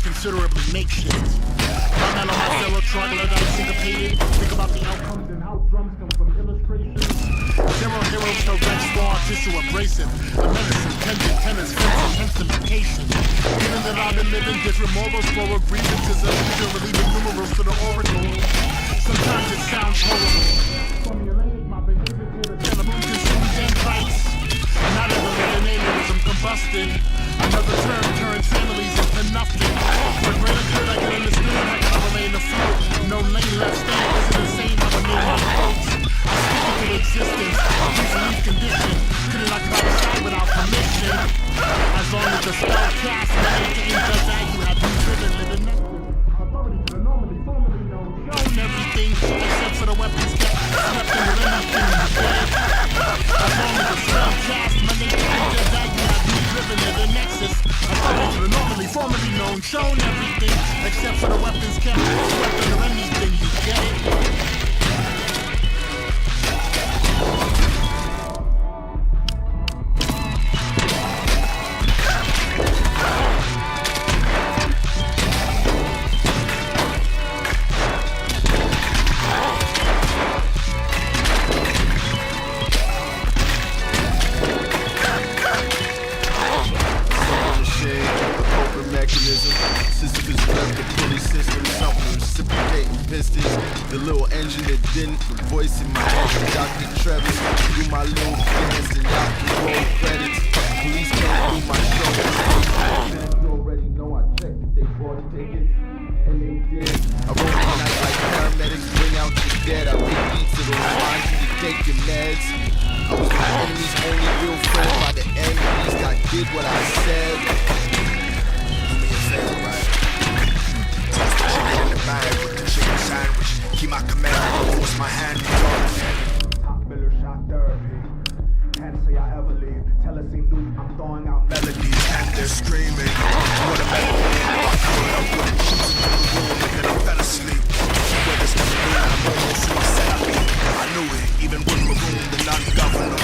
Considerably makeshift. I'm out on my cellar, troglodyte, syncopated. Think about the outcomes and how drums come from illustrations. Zero heroes, no red scar, tissue abrasive. A medicine, tendon, tennis, intensification. Given that I've been living different morals, for grievances, relieving numerals to the oracle. Sometimes it sounds horrible. Formulaic, my behavior here is cannibal, consumed dendrites. Not ever living alienism combusted. Another term turns families into nothing. For greater good, I can understand I gotta remain afloat. No lane left stand isn't the same as a million quotes. I stick into existence, easily conditioned. Couldn't I come outside without permission? As long as the spell cast maintains the value, have been driven, living nothing. Authority to the normally, formerly known, shown everything, except for the weapons kept swept into anything you get. As long as the spell cast maintains the value, have been driven to the nexus. Authority to the normally, formerly known, shown everything, except for the weapons kept swept into anything you get. The little engine that didn't, the voice in my head, Dr. Travis, do my little dance and y'all can roll credits. Police came through my show. You already know I checked if they bought tickets, and they did. I roll the night like paramedics, bring out your dead. I make beats of those lines you can take your meds. I was my enemy's only real friend. By the end, at least I did what I said. Do me a favor, right? Toss the chicken in the bag with the chicken sandwich. Keep my command, force my hand to Top Miller shot therapy. Can't say I ever leave. Tell us seem new, I'm throwing out melodies and they're screaming. What a melody. I caught up with shoots in the room and then I fell asleep. Weather's coming in, I'm almost who I said I'd be. I knew it, even when marooned and ungovernable.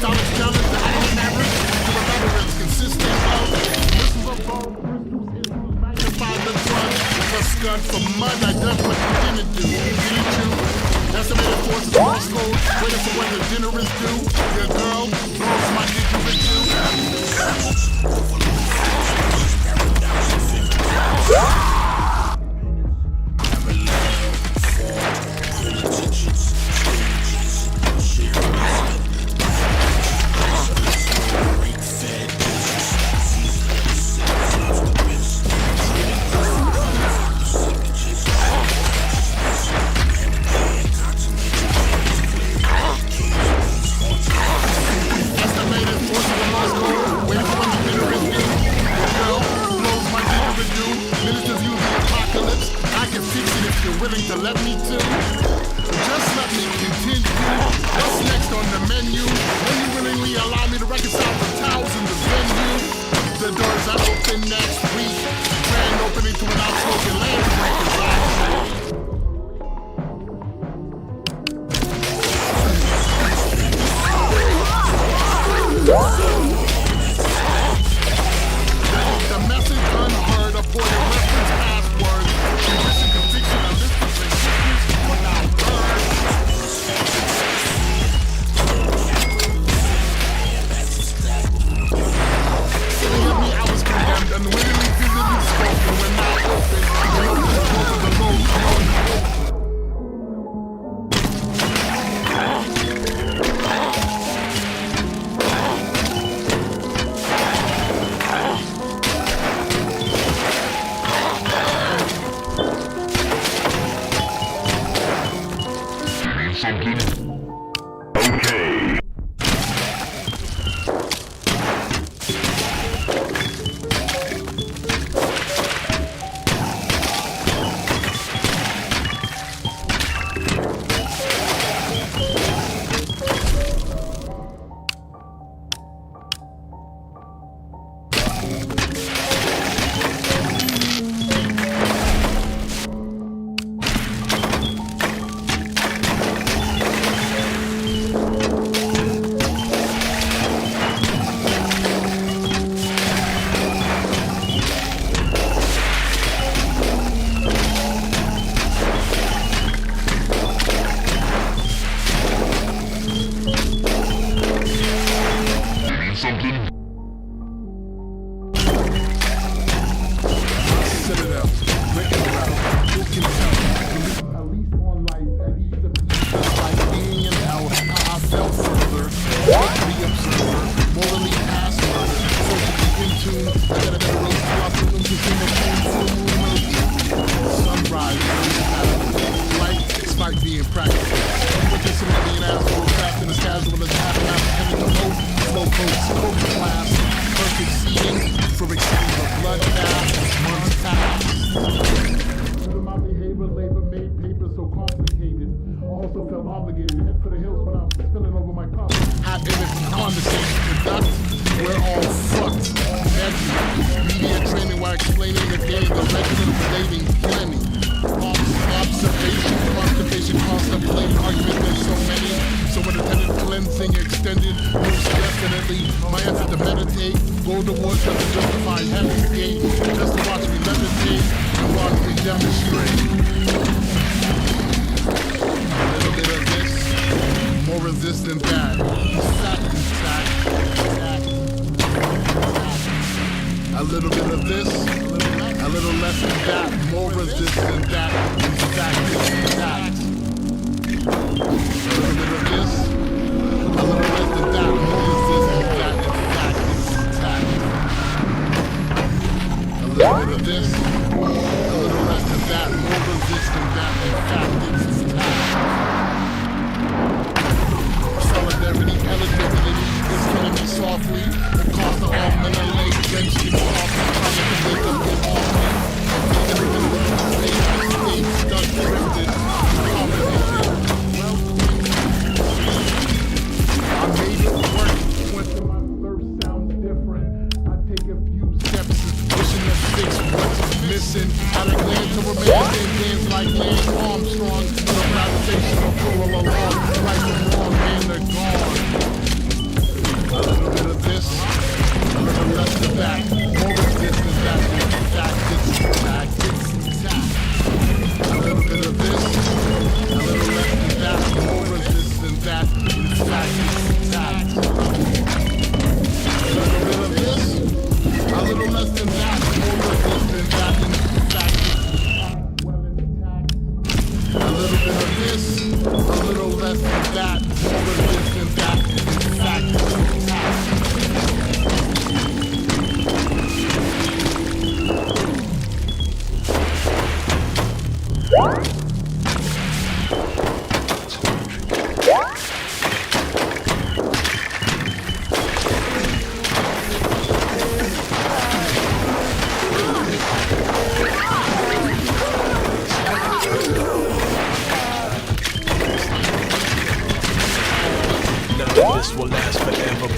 Solid challenge to adding average to a veterans consistent of missiles of bone, crystals, issues, magnify the front. A scud for mud, I done what you didn't do. Did you? Estimated forces cross code, waiting for when the dinner is due. Your girl blows my didgeridoo. Willing to let me to? Just let me continue. What's next on the menu? Will you willingly allow me to reconcile the towels in the venue? The doors are open next week. Grand opening to an outspoken land breakers, I say. The message unheard, a point of reference password. Condition conviction, a list of restrictions without word. Sitting at me, I was condemned, unwittingly physically spoken when not open. And open the door to the low, Okay.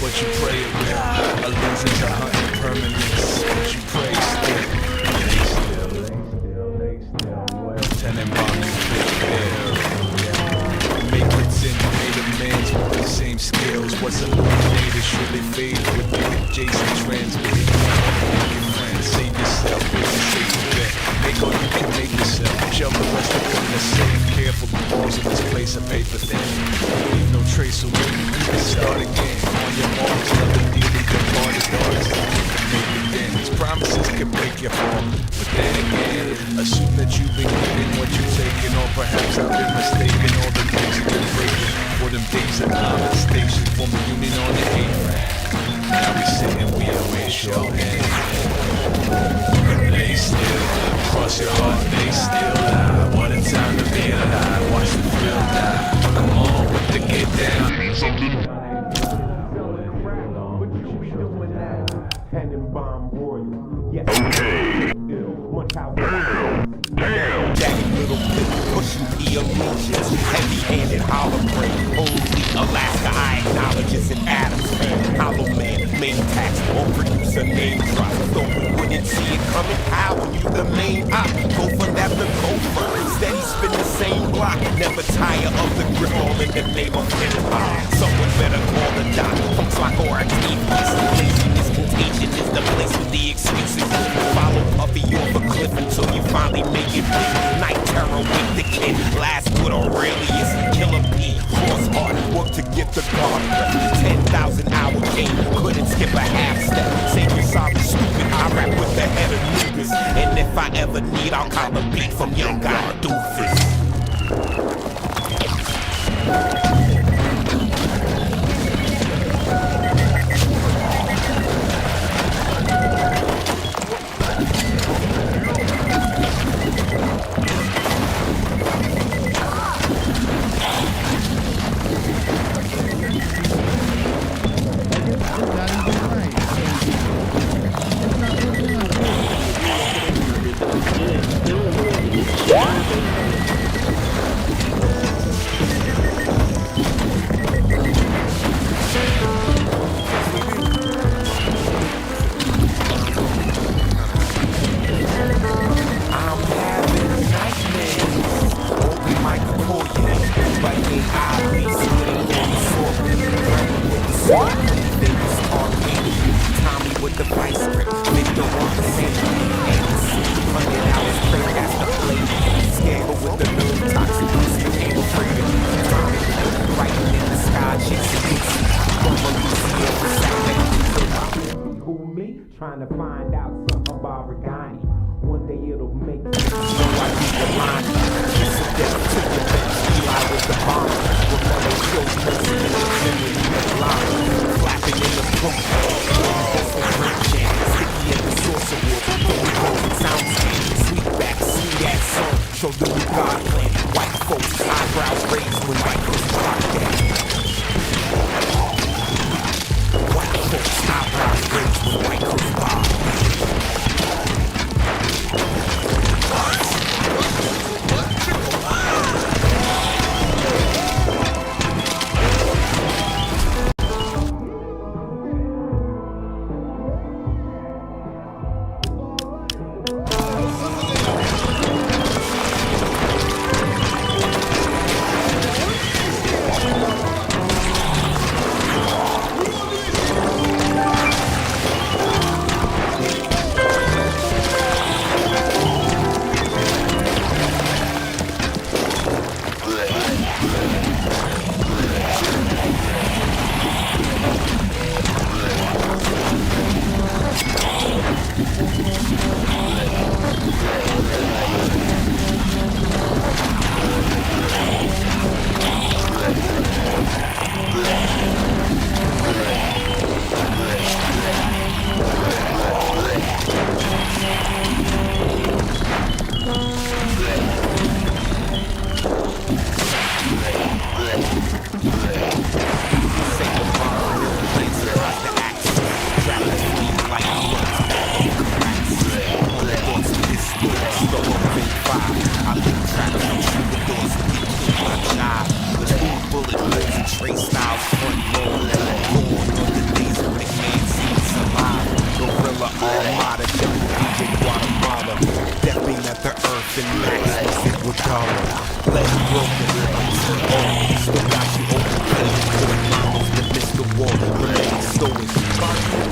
but you pray it will. Illusions are hunting permanence, but you pray still. Lay still, well, Tenenbaum, you fit there. Make pretend you made amends with the same skills. What's illuminated surely fade with the adjacent trends. Save yourself, save your bet. Make all you can make yourself. Shove the rest of them in the safe. Careful the walls in this place are paper thin. Leave no trace of me. You can start again. On your marks, never nearly departed artists. Make it then. These promises can break your fall. But then again, assume that you've been getting what you're taking. Or perhaps I've been mistaken. All the things you've been breaking. For them days of molestation. Form a union on the hate. Now we sitting, we away your hand. Lay still, cross your heart, lay still. What a time to be alive, watch the thrill die. Come on with the get down. Need something. Tenenbaum Royal, yes. Okay. Much how jagged little pushing the illusions, heavy-handed hologram. Only Alaska I acknowledge is an Adams fan. Hollow man, main tax, or producer name drop. Thought we wouldn't see it coming. How are you the main op? Go for that to go for. Steady spin the same block. Never tire of the grip all in the name of hip-hop. Someone better call the doc. Punks like Oractivius. Laziness contagion is the place with the excuses. Follow Puffy off a cliff until you finally make it big. Night terror with the kid. Last with Aurelius. Killer P. Cross hard. Work to get the guard. 10,000 hour game. Couldn't skip a half step. Say you're sorry, stupid. I rap with the head of niggas. And if I ever need, I'll call a beat from Young God Doofus. Trying to find out something about Regani. One day it'll make sense. No, I need the line. Kiss of death to your bench. Eli with the bomb. Remember, shows mercy in the memory of line. Flapping in the book. Sticky at the source of war. Holy sounds sweet back, sweet ass song. Show the new God plan. White folks, eyebrows raised when white folks rock that. White folks, eyebrows raised when white folks rock. Nothing lasts, nothing will dollar. Legs broken, I'm too old. Still got you open, playing to the mamas that miss the wall. Remain stoic.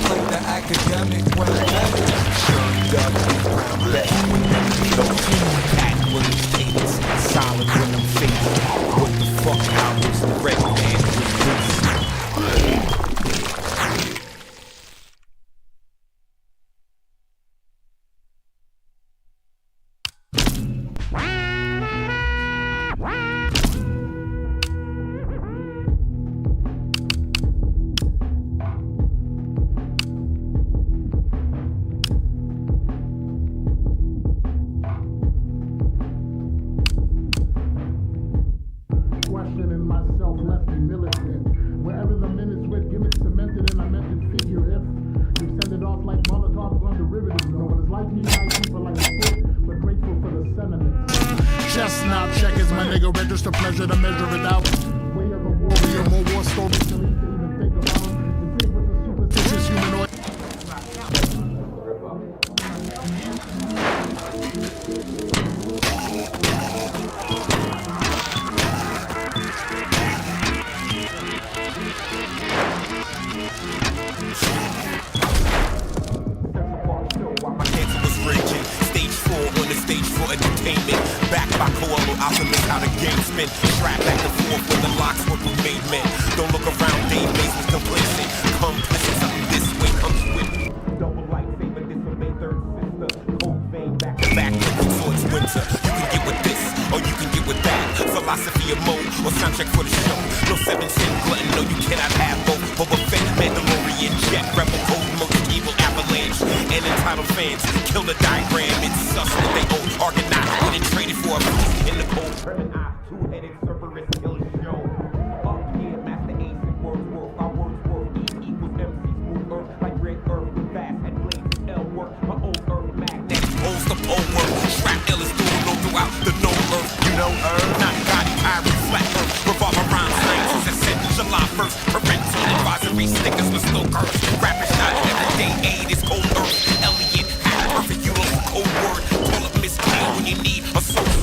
Play the academic when I have it. Sure, dug, brown bet. No pack when it's cadence. Solid when I'm facing. What the fuck, I was the red man with this. Questioning myself left me militant. Wherever the minutes with gimmicks cemented in a method figure if you send it off like Molotov on derivatives. No one is like me, like people like a foot, but grateful for the sentiments. Chestnut checkers, my nigga, register pleasure to measure it out. Way of a warrior, more war stories to even think about. The thing with the superstitious humanoid. Optimist, how the game spin. Track back and forth when the locks were made men. Don't look around, Dave Mason's complacent. Come listen, something this way comes with me. Double lightsaber, disobey third sister. Cold vein, back to back, looking towards winter. You can get with this, or you can get with that. Philosophy of mode, or soundtrack for the show. No 7-sin glutton, no you cannot have both. Boba Fett, Mandalorian, Jet, Rebel Code, Motion, Evil, Avalanche. And entitled fans, kill the diagram. It's sus what they own. Argonaut, when it traded for a piece in the cold. Two-headed Cerberus kill show. Up here, Master Ace and Wordsworth. Our Wordsworth, E equals MC smooth earth. Like red earth with vast and blades L work. My old earth magnet holds the pole work. Trap L is doing no throughout the no earth. You know earth, not Gotti, Irie, flat earth. Revolve around sciences and set July 1st. Parental advisory stickers with no curse. Rapid shot, everyday aid is cold earth. Elliot, half perfect, you know cold word. Call up Miss Kill when you need a source.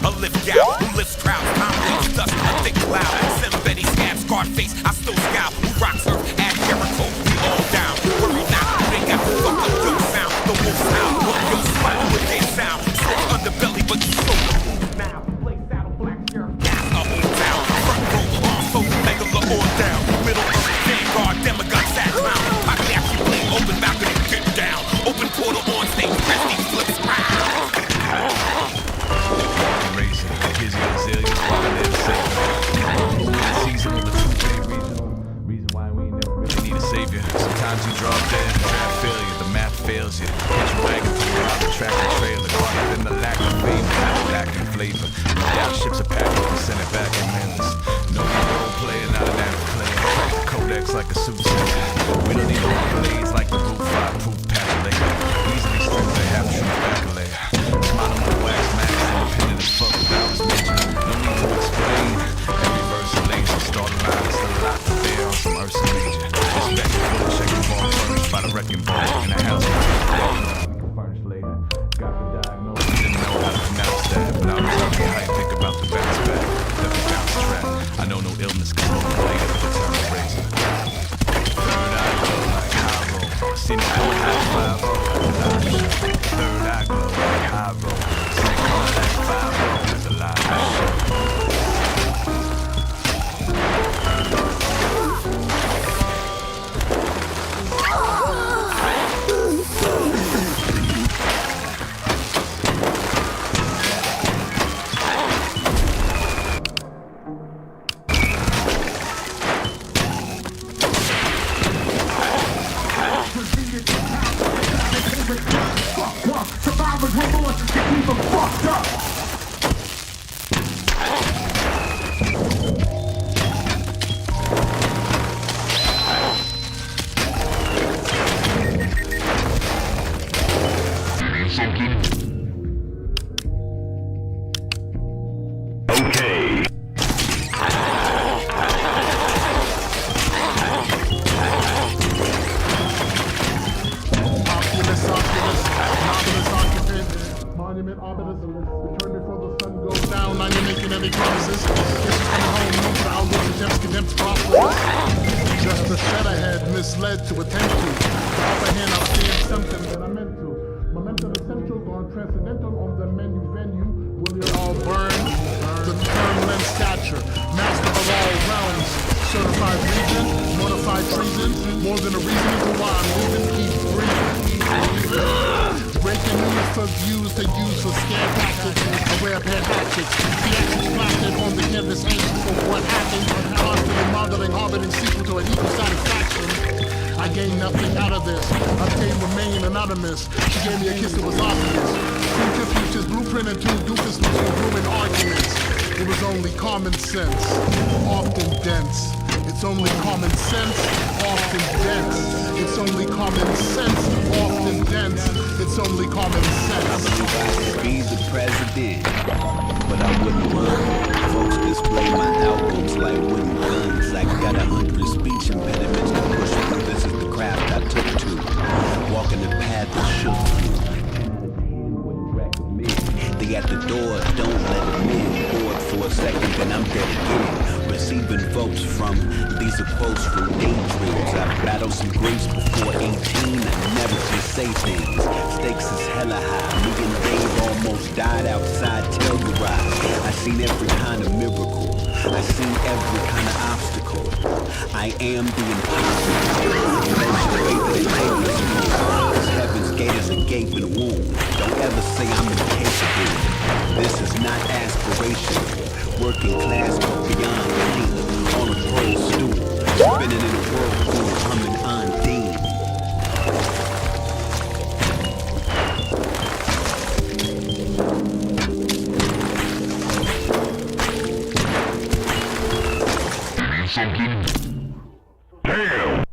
A lift gal who lifts crowds, time waits dust, a thick cloud. Send Betty scab, scarred face, I still scowl. Who rocks earth, add Jericho, we all down. Worry not, they got the fuck up your sound. The wolf's howl, look your spot with their sound. Sore underbelly, but you so cool now. Play saddle, black sheriff, gas the whole town. Front row, also megala or down. Middle earth, vanguard, demigod, sad clown. Pocket actually play open balcony, get down. Open portal on stage, press these flips round. Gives you resilience while I live safe. Season of the two-day reason why we ain't never really need a savior. Sometimes you drop dead, trap failure, the math fails you. Hit you wagon through out the track and trailer. Caught up in the lack of fame, not lacking flavor. No doubt ships are packed and send it back in minutes. No role player, not an active player. Crack the codex like a suit set. We don't need no blades like the Root 5 proof patch. Easily stripped the half-truth back a layer. Smile on the wax max, independent as fuck without his mission. No need to explain. Every verse relates to start line. It's a lot to bear on some Ursa Major. Respect the full check the ball furnished by the wrecking ball in the house. Furnished later. Got the diagnosis. Didn't know how to pronounce that, but I was talking how you think about the bounce back. Never bounce track. I know no illness can hold the later for the turn of razor. Third eye glow like high roll. Seen it going like 5-0. Third eye glow like high roll. Seen it going like 5-0. It's a live show. misled to attend to. On the other hand, I've said something that I meant to. Momentum essentials are transcendental on the menu venue. Will it all burn? The term lens stature, master of all realms. Certified region, modified treason. More than a reason to why I'm living, eat, breathe. Breaking news for views to use for scare tactics. Aware pair tactics. Theatrics planted on the canvas, anxious for what happened. Constantly modeling, harboring sequel to an equal satisfaction. I gained nothing out of this. Obtain remain anonymous. She gave me a kiss that was obvious. Future futures, blueprint and two doofus for brewing arguments. It was only common sense, often dense. It's only common sense, often dense. It's only common sense, often dense. It's only common sense. I believe I could be the president, but I wouldn't run. Folks display my albums like wooden guns. I got 100 speech impediments to push through. This is the craft I took to. Walking the path that shook through. They at the door, don't let them in. Bored for a second, then I'm dead again. Receiving votes from, these are quotes from daydreams. I battled some grace before 18. I never just say things. Stakes is hella high. Me and Dave almost died outside Telluride. I seen every kind of miracle. I seen every kind of obstacle. I am the impossible. This heaven's gate is a gaping wound. Don't ever say I'm incapable. This is not aspirational. Working class but beyond pain. On a pro stool. Spinning in a whirlpool, humming Undine. Something. Damn.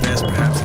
Best perhaps